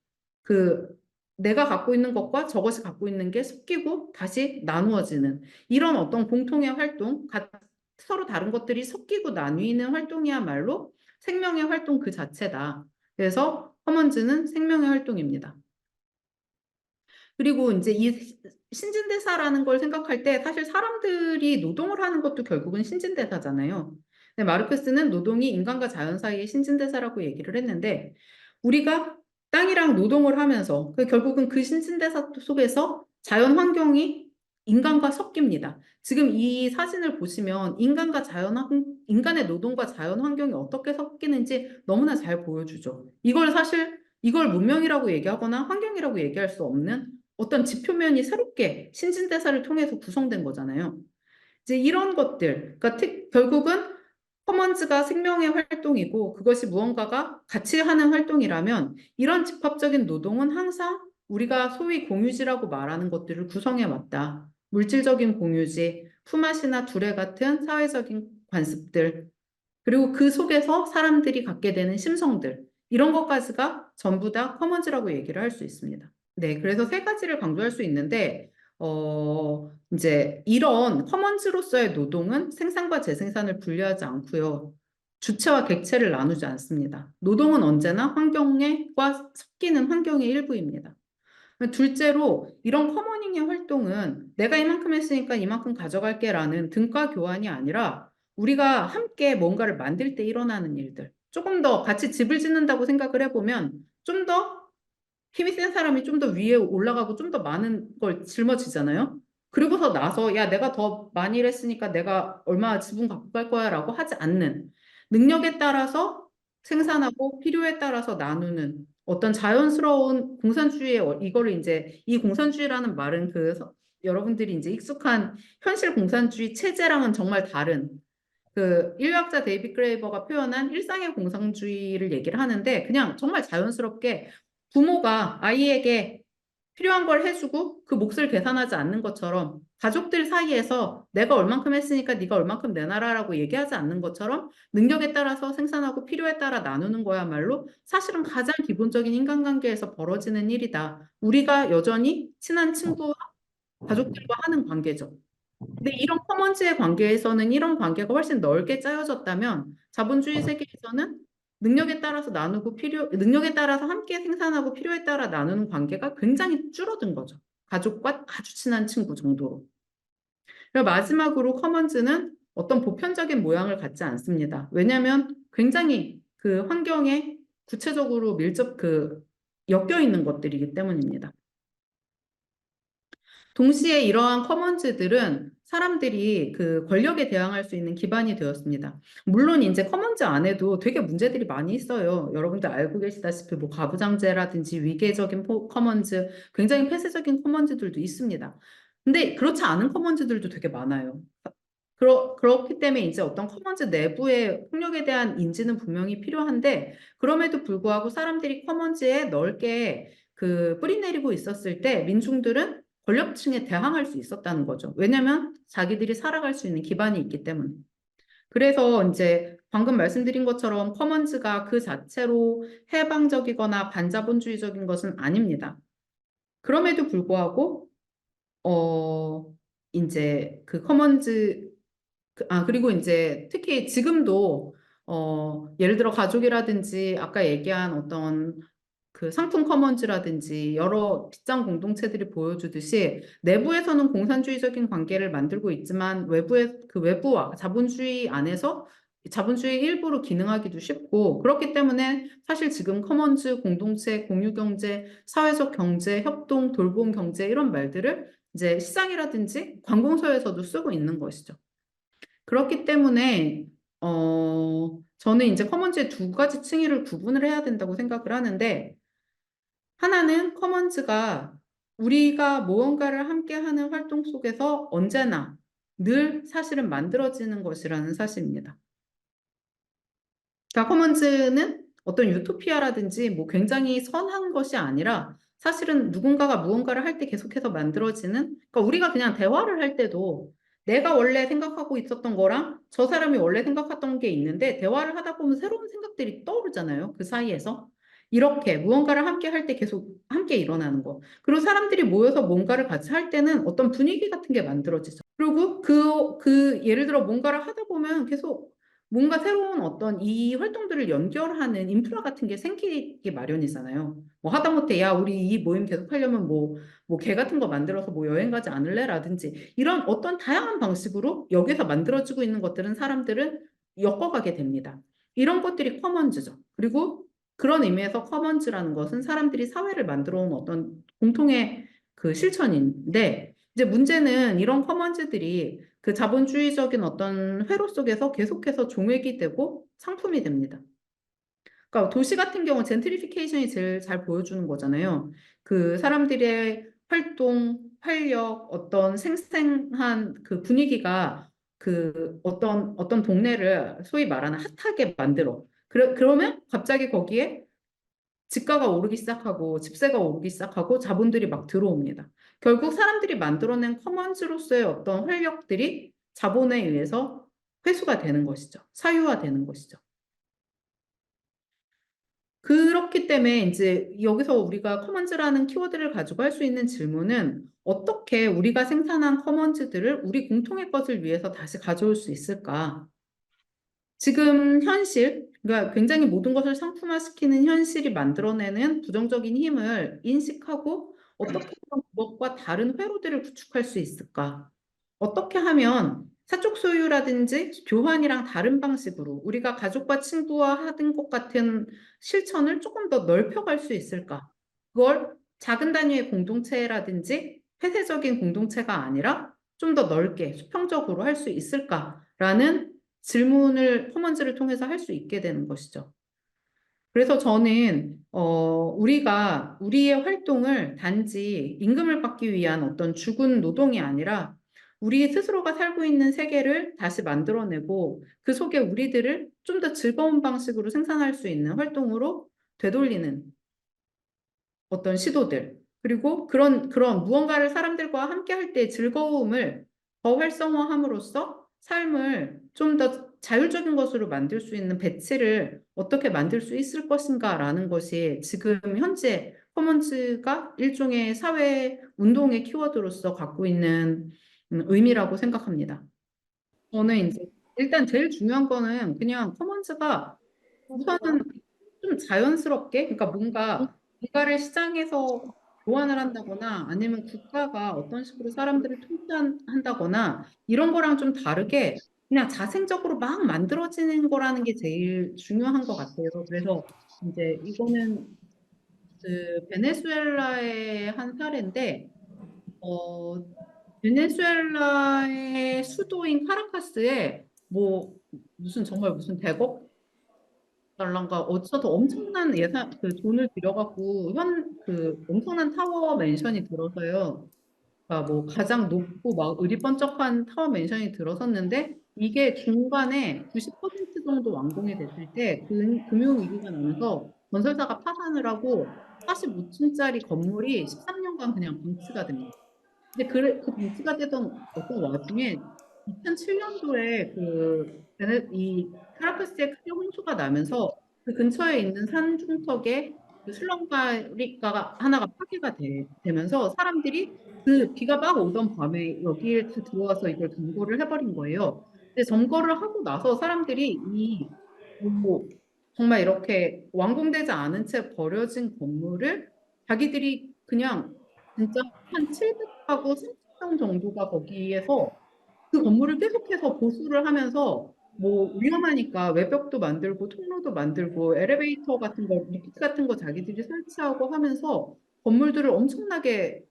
그 내가 갖고 있는 것과 저것이 갖고 있는 게 섞이고 다시 나누어지는 이런 어떤 공통의 활동, 서로 다른 것들이 섞이고 나뉘는 활동이야말로 생명의 활동 그 자체다. 그래서 커먼즈는 생명의 활동입니다. 그리고 이제 이 신진대사라는 걸 생각할 때 사실 사람들이 노동을 하는 것도 결국은 신진대사잖아요. 근데 마르크스는 노동이 인간과 자연 사이의 신진대사라고 얘기를 했는데 우리가 땅이랑 노동을 하면서 결국은 그 신진대사 속에서 자연 환경이 인간과 섞입니다. 지금 이 사진을 보시면 인간의 노동과 자연 환경이 어떻게 섞이는지 너무나 잘 보여주죠. 이걸 문명이라고 얘기하거나 환경이라고 얘기할 수 없는 어떤 지표면이 새롭게 신진대사를 통해서 구성된 거잖아요. 이제 이런 것들, 그러니까 결국은 커먼즈가 생명의 활동이고 그것이 무언가가 같이 하는 활동이라면 이런 집합적인 노동은 항상 우리가 소위 공유지라고 말하는 것들을 구성해 왔다. 물질적인 공유지, 품앗이나 두레 같은 사회적인 관습들, 그리고 그 속에서 사람들이 갖게 되는 심성들, 이런 것까지가 전부 다 커먼즈라고 얘기를 할 수 있습니다. 네, 그래서 세 가지를 강조할 수 있는데, 이제 이런 커먼즈로서의 노동은 생산과 재생산을 분리하지 않고요. 주체와 객체를 나누지 않습니다. 노동은 언제나 환경과 섞이는 환경의 일부입니다. 둘째로 이런 커머닝의 활동은 내가 이만큼 했으니까 이만큼 가져갈게라는 등가 교환이 아니라 우리가 함께 뭔가를 만들 때 일어나는 일들. 조금 더 같이 집을 짓는다고 생각을 해보면 좀 더 힘이 센 사람이 좀 더 위에 올라가고 좀 더 많은 걸 짊어지잖아요. 그리고서 나서 야 내가 더 많이 일했으니까 내가 얼마 지분 갖고 갈 거야 라고 하지 않는 능력에 따라서 생산하고 필요에 따라서 나누는 어떤 자연스러운 이거를 이제 이 공산주의라는 말은 여러분들이 이제 익숙한 현실 공산주의 체제랑은 정말 다른 인류학자 데이빗 그레이버가 표현한 일상의 공산주의를 얘기를 하는데 그냥 정말 자연스럽게 부모가 아이에게 필요한 걸 해주고 그 몫을 계산하지 않는 것처럼 가족들 사이에서 내가 얼만큼 했으니까 네가 얼만큼 내놔라라고 얘기하지 않는 것처럼 능력에 따라서 생산하고 필요에 따라 나누는 거야말로 사실은 가장 기본적인 인간관계에서 벌어지는 일이다. 우리가 여전히 친한 친구와 가족들과 하는 관계죠. 근데 이런 커먼즈의 관계에서는 이런 관계가 훨씬 넓게 짜여졌다면 자본주의 세계에서는 능력에 따라서 나누고 능력에 따라서 함께 생산하고 필요에 따라 나누는 관계가 굉장히 줄어든 거죠. 가족과 아주 친한 친구 정도로. 그리고 마지막으로 커먼즈는 어떤 보편적인 모양을 갖지 않습니다. 왜냐하면 굉장히 그 환경에 구체적으로 엮여 있는 것들이기 때문입니다. 동시에 이러한 커먼즈들은 사람들이 그 권력에 대항할 수 있는 기반이 되었습니다. 물론 이제 커먼즈 안에도 되게 문제들이 많이 있어요. 여러분들 알고 계시다시피 뭐 가부장제라든지 위계적인 커먼즈, 굉장히 폐쇄적인 커먼즈들도 있습니다. 근데 그렇지 않은 커먼즈들도 되게 많아요. 그렇기 때문에 이제 어떤 커먼즈 내부의 폭력에 대한 인지는 분명히 필요한데, 그럼에도 불구하고 사람들이 커먼즈에 넓게 그 뿌리내리고 있었을 때 민중들은 권력층에 대항할 수 있었다는 거죠. 왜냐하면 자기들이 살아갈 수 있는 기반이 있기 때문에. 그래서 이제 방금 말씀드린 것처럼 커먼즈가 그 자체로 해방적이거나 반자본주의적인 것은 아닙니다. 그럼에도 불구하고 이제 그 커먼즈 그리고 이제 특히 지금도 예를 들어 가족이라든지 아까 얘기한 어떤 그 상품 커먼즈라든지 여러 빗장 공동체들이 보여주듯이 내부에서는 공산주의적인 관계를 만들고 있지만 외부와 자본주의 안에서 자본주의 일부로 기능하기도 쉽고 그렇기 때문에 사실 지금 커먼즈, 공동체, 공유경제, 사회적 경제, 협동, 돌봄 경제 이런 말들을 이제 시장이라든지 관공서에서도 쓰고 있는 것이죠. 그렇기 때문에 저는 이제 커먼즈의 두 가지 층위를 구분을 해야 된다고 생각을 하는데 하나는 커먼즈가 우리가 무언가를 함께 하는 활동 속에서 언제나 늘 사실은 만들어지는 것이라는 사실입니다. 그러니까 커먼즈는 어떤 유토피아라든지 뭐 굉장히 선한 것이 아니라 사실은 누군가가 무언가를 할 때 계속해서 만들어지는 그러니까 우리가 그냥 대화를 할 때도 내가 원래 생각하고 있었던 거랑 저 사람이 원래 생각했던 게 있는데 대화를 하다 보면 새로운 생각들이 떠오르잖아요. 그 사이에서. 이렇게 무언가를 함께 할 때 계속 함께 일어나는 거. 그리고 사람들이 모여서 뭔가를 같이 할 때는 어떤 분위기 같은 게 만들어지죠. 그리고 예를 들어 뭔가를 하다 보면 계속 뭔가 새로운 어떤 이 활동들을 연결하는 인프라 같은 게 생기기 마련이잖아요. 뭐 하다못해 야 우리 이 모임 계속 하려면 뭐 개 같은 거 만들어서 뭐 여행 가지 않을래? 라든지 이런 어떤 다양한 방식으로 여기서 만들어지고 있는 것들은 사람들은 엮어가게 됩니다. 이런 것들이 커먼즈죠. 그리고 그런 의미에서 커먼즈라는 것은 사람들이 사회를 만들어 온 어떤 공통의 그 실천인데 이제 문제는 이런 커먼즈들이 그 자본주의적인 어떤 회로 속에서 계속해서 종획이 되고 상품이 됩니다. 그러니까 도시 같은 경우 젠트리피케이션이 제일 잘 보여주는 거잖아요. 그 사람들의 활동, 활력, 어떤 생생한 그 분위기가 그 어떤 동네를 소위 말하는 핫하게 만들어. 그러면 갑자기 거기에 집가가 오르기 시작하고 집세가 오르기 시작하고 자본들이 막 들어옵니다. 결국 사람들이 만들어낸 커먼즈로서의 어떤 활력들이 자본에 의해서 회수가 되는 것이죠. 사유화되는 것이죠. 그렇기 때문에 이제 여기서 우리가 커먼즈라는 키워드를 가지고 할 수 있는 질문은 어떻게 우리가 생산한 커먼즈들을 우리 공통의 것을 위해서 다시 가져올 수 있을까? 지금 그러니까 굉장히 모든 것을 상품화시키는 현실이 만들어내는 부정적인 힘을 인식하고 어떻게 하면 그것과 다른 회로들을 구축할 수 있을까? 어떻게 하면 사적 소유라든지 교환이랑 다른 방식으로 우리가 가족과 친구와 하는 것 같은 실천을 조금 더 넓혀갈 수 있을까? 그걸 작은 단위의 공동체라든지 폐쇄적인 공동체가 아니라 좀 더 넓게 수평적으로 할 수 있을까라는 질문을 퍼먼즈를 통해서 할 수 있게 되는 것이죠. 그래서 저는 우리가 우리의 활동을 단지 임금을 받기 위한 어떤 죽은 노동이 아니라 우리 스스로가 살고 있는 세계를 다시 만들어내고 그 속에 우리들을 좀 더 즐거운 방식으로 생산할 수 있는 활동으로 되돌리는 어떤 시도들 그리고 그런 무언가를 사람들과 함께 할 때 즐거움을 더 활성화함으로써 삶을 좀 더 자율적인 것으로 만들 수 있는 배치를 어떻게 만들 수 있을 것인가라는 것이 지금 현재 커먼즈가 일종의 사회 운동의 키워드로서 갖고 있는 의미라고 생각합니다. 저는 이제 일단 제일 중요한 거는 그냥 커먼즈가 우선은 좀 자연스럽게, 그러니까 뭔가를 시장에서 교환을 한다거나 아니면 국가가 어떤 식으로 사람들을 통제한다거나 이런 거랑 좀 다르게 그냥 자생적으로 막 만들어지는 거라는 게 제일 중요한 것 같아요. 그래서 이제 이거는 그 베네수엘라의 한 사례인데, 어, 베네수엘라의 수도인 카라카스에 뭐 무슨 정말 무슨 100억 달러인가 어쩌도 엄청난 예산 그 돈을 들여갖고 현 그 엄청난 타워 맨션이 들어서요. 그러니까 뭐 가장 높고 막 의리번쩍한 타워 맨션이 들어섰는데 이게 중간에 90% 정도 완공이 됐을 때 금융위기가 나면서 건설사가 파산을 하고 45층짜리 건물이 13년간 그냥 방치가 됩니다. 근데 그 방치가 되던 어떤 와중에 2007년도에 이 카라카스에 크게 홍수가 나면서 그 근처에 있는 산 중턱에 그 술렁다리가 하나가 파괴가 되면서 사람들이 그 비가 막 오던 밤에 여기에 다 들어와서 이걸 점거를 해버린 거예요. 근데 점거를 하고 나서 사람들이 뭐 정말 이렇게 완공되지 않은 채 버려진 건물을 자기들이 그냥 진짜 한 700가구 30명 정도가 거기에서 그 건물을 계속해서 보수를 하면서 뭐 위험하니까 외벽도 만들고 통로도 만들고 엘리베이터 같은 거, 리프트 같은 거 자기들이 설치하고 하면서 건물들을 엄청나게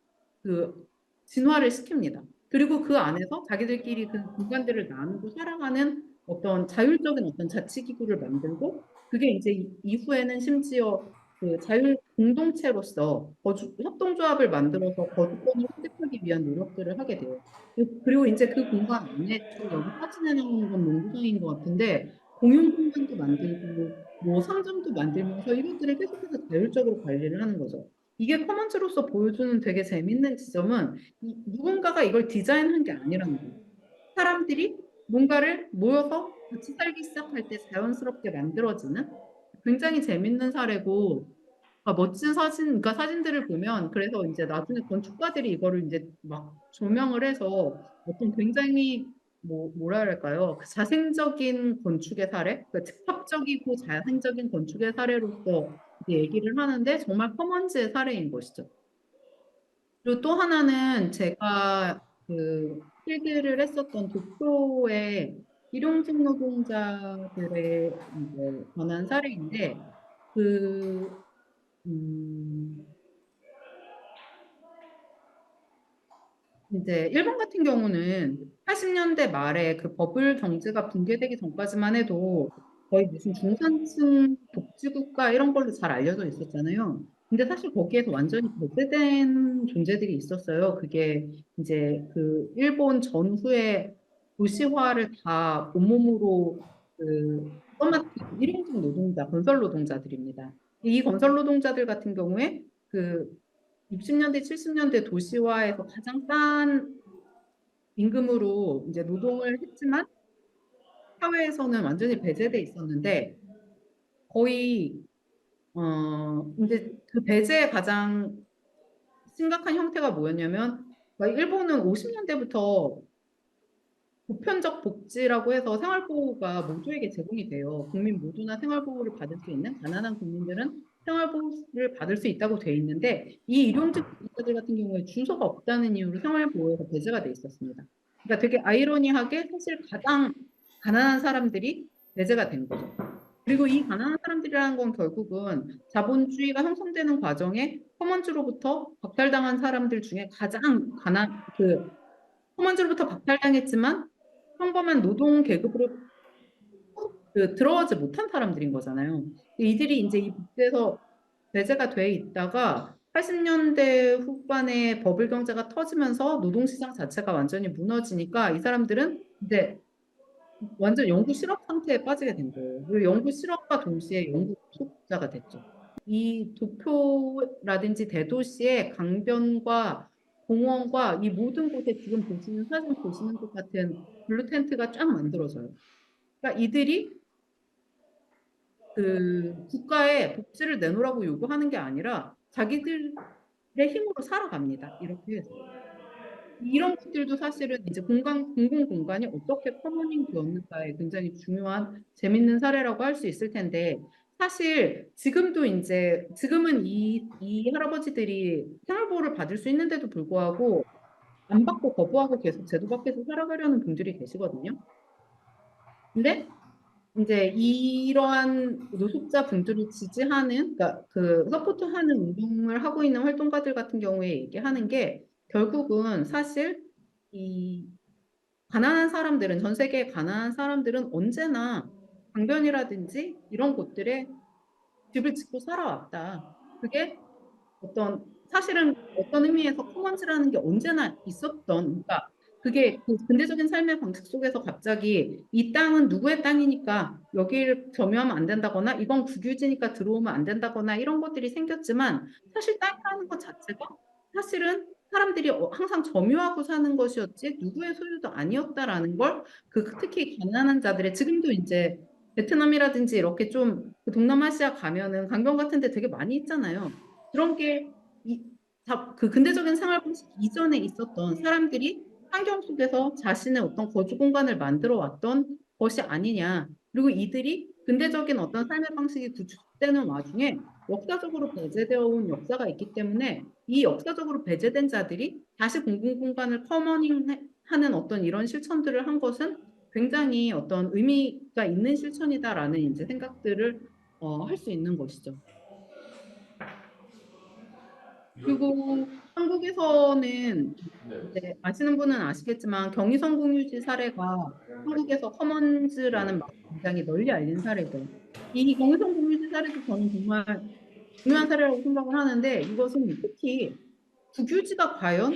그 진화를 시킵니다. 그리고 그 안에서 자기들끼리 그 공간들을 나누고 살아가는 어떤 자율적인 어떤 자치기구를 만들고 그게 이제 이후에는 심지어 그 자율 공동체로서 협동조합을 만들어서 거주권을 획득하기 위한 노력들을 하게 돼요. 그리고 이제 그 공간 안에 지금 여기 사진에 나오는 건 농구장인 것 같은데 공용 공간도 만들고 뭐 상점도 만들면서 이것들을 계속해서 자율적으로 관리를 하는 거죠. 이게 커먼즈로서 보여주는 되게 재밌는 지점은 누군가가 이걸 디자인한 게 아니라는 거예요. 사람들이 뭔가를 모여서 같이 살기 시작할 때 자연스럽게 만들어지는 굉장히 재밌는 사례고 멋진 사진, 그러니까 사진들을 보면 그래서 이제 나중에 건축가들이 이거를 이제 막 조명을 해서 어떤 굉장히 뭐라 그럴까요? 그 자생적인 건축의 사례, 그 즉합적이고 자생적인 건축의 사례로서 이제 얘기를 하는데 정말 커먼즈의 사례인 것이죠. 그리고 또 하나는 제가 그 필기를 했었던 도쿄의 일용직 노동자들의 이제 관한 사례인데 그 음, 이제 일본 같은 경우는 80년대 말에 그 버블 경제가 붕괴되기 전까지만 해도 거의 무슨 중산층 복지국가 이런 걸로 잘 알려져 있었잖아요. 근데 사실 거기에서 완전히 배제된 존재들이 있었어요. 그게 이제 그 일본 전후의 도시화를 다 온몸으로 떠맡은 일용직 노동자, 건설 노동자들입니다. 이 건설 노동자들 같은 경우에 그 60년대, 70년대 도시화에서 가장 싼 임금으로 이제 노동을 했지만 사회에서는 완전히 배제돼 있었는데 거의 이제 그 배제의 가장 심각한 형태가 뭐였냐면 일본은 50년대부터 보편적 복지라고 해서 생활보호가 모두에게 제공이 돼요. 국민 모두나 생활보호를 받을 수 있는 가난한 국민들은 생활보호를 받을 수 있다고 돼 있는데 이 일용직 노동자들 같은 경우에 주소가 없다는 이유로 생활보호에서 배제가 돼 있었습니다. 그러니까 되게 아이러니하게 사실 가장 가난한 사람들이 배제가 된 거죠. 그리고 이 가난한 사람들이라는 건 결국은 자본주의가 형성되는 과정에 커먼즈로부터 박탈당한 사람들 중에 가장 커먼즈로부터 박탈당했지만 평범한 노동 계급으로 들어가지 못한 사람들인 거잖아요. 이들이 이제 이 복지에서 배제가 돼 있다가 80년대 후반에 버블 경제가 터지면서 노동시장 자체가 완전히 무너지니까 이 사람들은 이제 완전 영구 실업 상태에 빠지게 된 거예요. 그리고 영구 실업과 동시에 영구 소득자가 됐죠. 이 도쿄라든지 대도시의 강변과 공원과 이 모든 곳에 지금 보시는 사진 보시는 것 같은 블루 텐트가 쫙 만들어져요. 그러니까 이들이 그 국가에 복지를 내놓으라고 요구하는 게 아니라 자기들의 힘으로 살아갑니다. 이렇게 해서. 이런 것들도 사실은 이제 공공 공간이 어떻게 커머닝 되었는가에 굉장히 중요한 재밌는 사례라고 할 수 있을 텐데, 사실 지금도 이제 지금은 이 할아버지들이 생활보호를 받을 수 있는데도 불구하고 안 받고 거부하고 계속 제도 밖에서 살아가려는 분들이 계시거든요. 근데 이제 이러한 노숙자 분들을 지지하는, 그러니까 그 서포트하는 운동을 하고 있는 활동가들 같은 경우에 얘기하는 게, 결국은 사실 이 가난한 사람들은, 전 세계의 가난한 사람들은 언제나 강변이라든지 이런 곳들에 집을 짓고 살아왔다. 그게 어떤, 사실은 어떤 의미에서 커먼즈라는 게 언제나 있었던, 그러니까 그게 그 근대적인 삶의 방식 속에서 갑자기 이 땅은 누구의 땅이니까 여기를 점유하면 안 된다거나 이건 국유지니까 들어오면 안 된다거나 이런 것들이 생겼지만, 사실 땅이라는 것 자체가 사실은 사람들이 항상 점유하고 사는 것이었지 누구의 소유도 아니었다라는 걸, 그 특히 가난한 자들의, 지금도 이제 베트남이라든지 이렇게 좀 그 동남아시아 가면은 강변 같은 데 되게 많이 있잖아요. 그런 게 이, 그 근대적인 생활 방식 이전에 있었던 사람들이 환경 속에서 자신의 어떤 거주 공간을 만들어 왔던 것이 아니냐. 그리고 이들이 근대적인 어떤 삶의 방식이 구축되는 와중에 역사적으로 배제되어 온 역사가 있기 때문에, 이 역사적으로 배제된 자들이 다시 공공공간을 커머닝하는 어떤 이런 실천들을 한 것은 굉장히 어떤 의미가 있는 실천이다라는 이제 생각들을 할 수 있는 것이죠. 그리고 한국에서는 네. 이제 아시는 분은 아시겠지만 경의선 공유지 사례가 한국에서 커먼즈라는 말이 굉장히 널리 알린 사례죠. 이 경의선 공유지 사례도 저는 정말 중요한 사례라고 생각을 하는데, 이것은 특히 국유지가 과연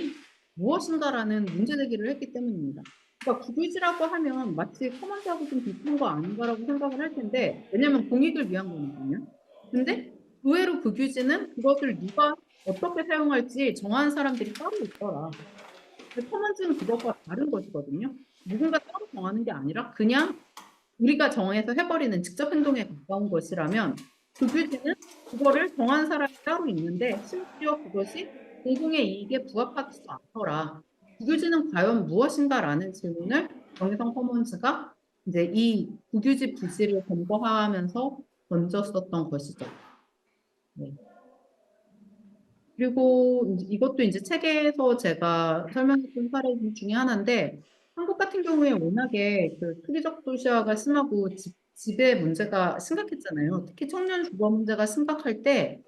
무엇인가라는 문제 제기를 했기 때문입니다. 그러니까 국유지라고 하면 마치 커먼즈하고 좀 비슷한 거 아닌가라고 생각을 할 텐데, 왜냐하면 공익을 위한 거니까요. 근데 의외로 국유지는 그것을 누가 어떻게 사용할지 정하는 사람들이 따로 있더라. 근데 커먼즈는 그것과 다른 것이거든요. 누군가 따로 정하는 게 아니라 그냥 우리가 정해서 해버리는 직접 행동에 가까운 것이라면, 그 규제는 그거를 정한 사람이 따로 있는데 심지어 그것이 공공의 이익에 부합하지도 않더라. 국유지는 과연 무엇인가라는 질문을 정의성 커먼즈가 이제 이 국유지 부지를 검거하면서 던졌었던 것이죠. 네. 그리고 이것도 이제 책에서 제가 설명했던 사례 중에 하나인데, 한국 같은 경우에 워낙에 그 투기적 도시화가 심하고 집의 문제가 심각했잖아요. 특히 청년 주거 문제가 심각할 때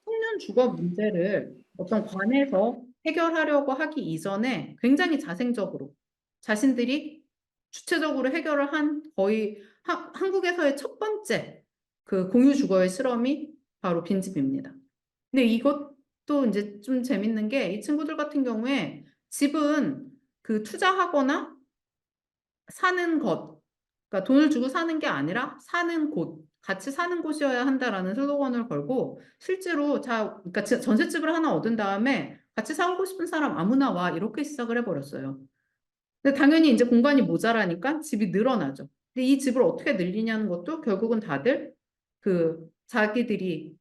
청년 주거 문제를 어떤 관에서 해결하려고 하기 이전에 굉장히 자생적으로 자신들이 주체적으로 해결을 한, 거의 한국에서의 첫 번째 그 공유 주거의 실험이 바로 빈집입니다. 근데 이것도 이제 좀 재밌는 게, 이 친구들 같은 경우에 집은 그 투자하거나 사는 것, 그러니까 돈을 주고 사는 게 아니라 사는 곳, 같이 사는 곳이어야 한다라는 슬로건을 걸고, 실제로 그러니까 전셋집을 하나 얻은 다음에 같이 살고 싶은 사람 아무나 와, 이렇게 시작을 해버렸어요. 근데 당연히 이제 공간이 모자라니까 집이 늘어나죠. 근데 이 집을 어떻게 늘리냐는 것도 결국은 다들 그 자기들이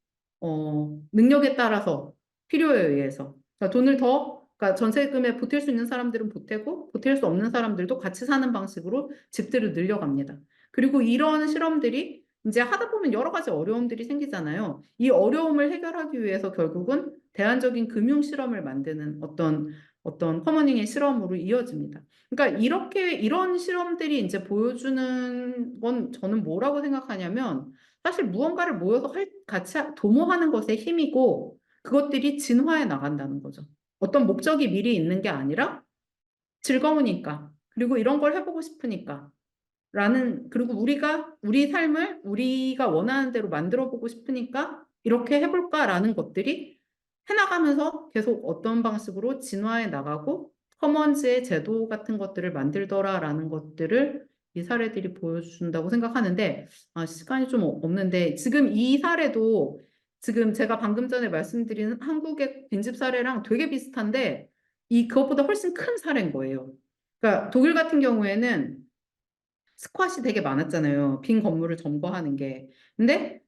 능력에 따라서, 필요에 의해서, 그러니까 돈을 더, 그러니까 전세금에 보탤 수 있는 사람들은 보태고 보탤 수 없는 사람들도 같이 사는 방식으로 집들을 늘려갑니다. 그리고 이런 실험들이 이제 하다 보면 여러 가지 어려움들이 생기잖아요. 이 어려움을 해결하기 위해서 결국은 대안적인 금융 실험을 만드는 어떤 커머닝의 실험으로 이어집니다. 그러니까 이렇게 이런 실험들이 이제 보여주는 건 저는 뭐라고 생각하냐면, 사실 무언가를 모여서 같이 도모하는 것의 힘이고, 그것들이 진화해 나간다는 거죠. 어떤 목적이 미리 있는 게 아니라 즐거우니까, 그리고 이런 걸 해보고 싶으니까 그리고 우리 삶을 우리가 원하는 대로 만들어 보고 싶으니까 이렇게 해볼까라는 것들이 해나가면서 계속 어떤 방식으로 진화해 나가고 커먼즈의 제도 같은 것들을 만들더라라는 것들을 이 사례들이 보여준다고 생각하는데, 시간이 좀 없는데, 지금 이 사례도 지금 제가 방금 전에 말씀드린 한국의 빈집 사례랑 되게 비슷한데, 그것보다 훨씬 큰 사례인 거예요. 그러니까 독일 같은 경우에는 스쿼시 되게 많았잖아요. 빈 건물을 점거하는 게. 근데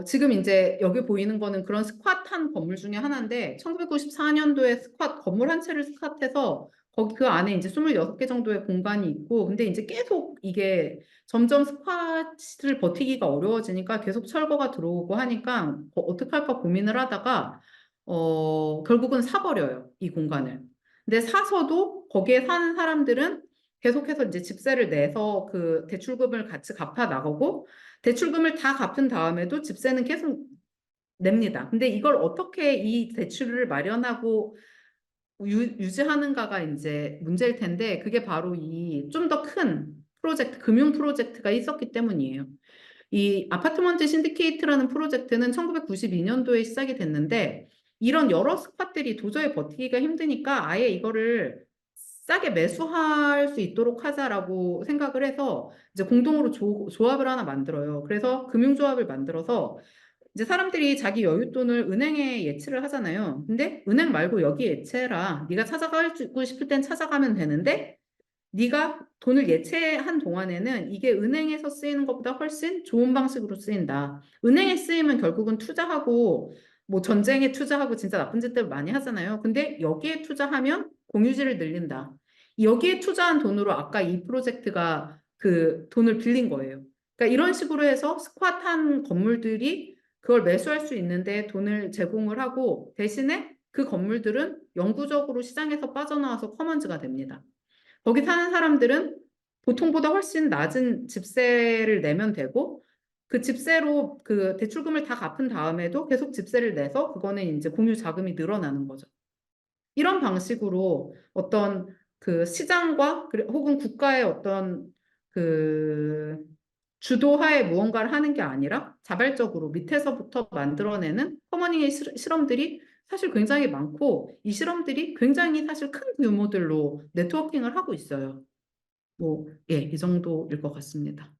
지금 이제 여기 보이는 거는 그런 스쿼트한 건물 중에 하나인데 1994년도에 스쿼트 건물 한 채를 스쿼트해서 거기 그 안에 이제 26개 정도의 공간이 있고 근데 이제 계속 이게 점점 스쿼트를 버티기가 어려워지니까 계속 철거가 들어오고 하니까 어떻게 할까 고민을 하다가 결국은 사버려요, 이 공간을. 근데 사서도 거기에 사는 사람들은 계속해서 이제 집세를 내서 그 대출금을 같이 갚아 나가고 대출금을 다 갚은 다음에도 집세는 계속 냅니다. 근데 이걸 어떻게 이 대출을 마련하고 유지하는가가 이제 문제일 텐데 그게 바로 이 좀 더 큰 프로젝트, 금융 프로젝트가 있었기 때문이에요. 이 아파트먼트 신디케이트라는 프로젝트는 1992년도에 시작이 됐는데 이런 여러 스팟들이 도저히 버티기가 힘드니까 아예 이거를 싸게 매수할 수 있도록 하자라고 생각을 해서 이제 공동으로 조합을 하나 만들어요. 그래서 금융조합을 만들어서 이제 사람들이 자기 여윳돈을 은행에 예치를 하잖아요. 근데 은행 말고 여기 예치해라. 네가 찾아가고 싶을 땐 찾아가면 되는데 네가 돈을 예치한 동안에는 이게 은행에서 쓰이는 것보다 훨씬 좋은 방식으로 쓰인다. 은행에 쓰이면 결국은 투자하고 뭐 전쟁에 투자하고 진짜 나쁜 짓들 많이 하잖아요. 근데 여기에 투자하면 공유지를 늘린다. 여기에 투자한 돈으로 아까 이 프로젝트가 그 돈을 빌린 거예요. 그러니까 이런 식으로 해서 스쿼트한 건물들이 그걸 매수할 수 있는데 돈을 제공을 하고 대신에 그 건물들은 영구적으로 시장에서 빠져나와서 커먼즈가 됩니다. 거기 사는 사람들은 보통보다 훨씬 낮은 집세를 내면 되고 그 집세로 그 대출금을 다 갚은 다음에도 계속 집세를 내서 그거는 이제 공유 자금이 늘어나는 거죠. 이런 방식으로 어떤 그 시장과 혹은 국가의 어떤 그 주도하에 무언가를 하는 게 아니라 자발적으로 밑에서부터 만들어내는 커머닝의 실험들이 사실 굉장히 많고 이 실험들이 굉장히 사실 큰 규모들로 네트워킹을 하고 있어요. 뭐, 예, 이 정도일 것 같습니다.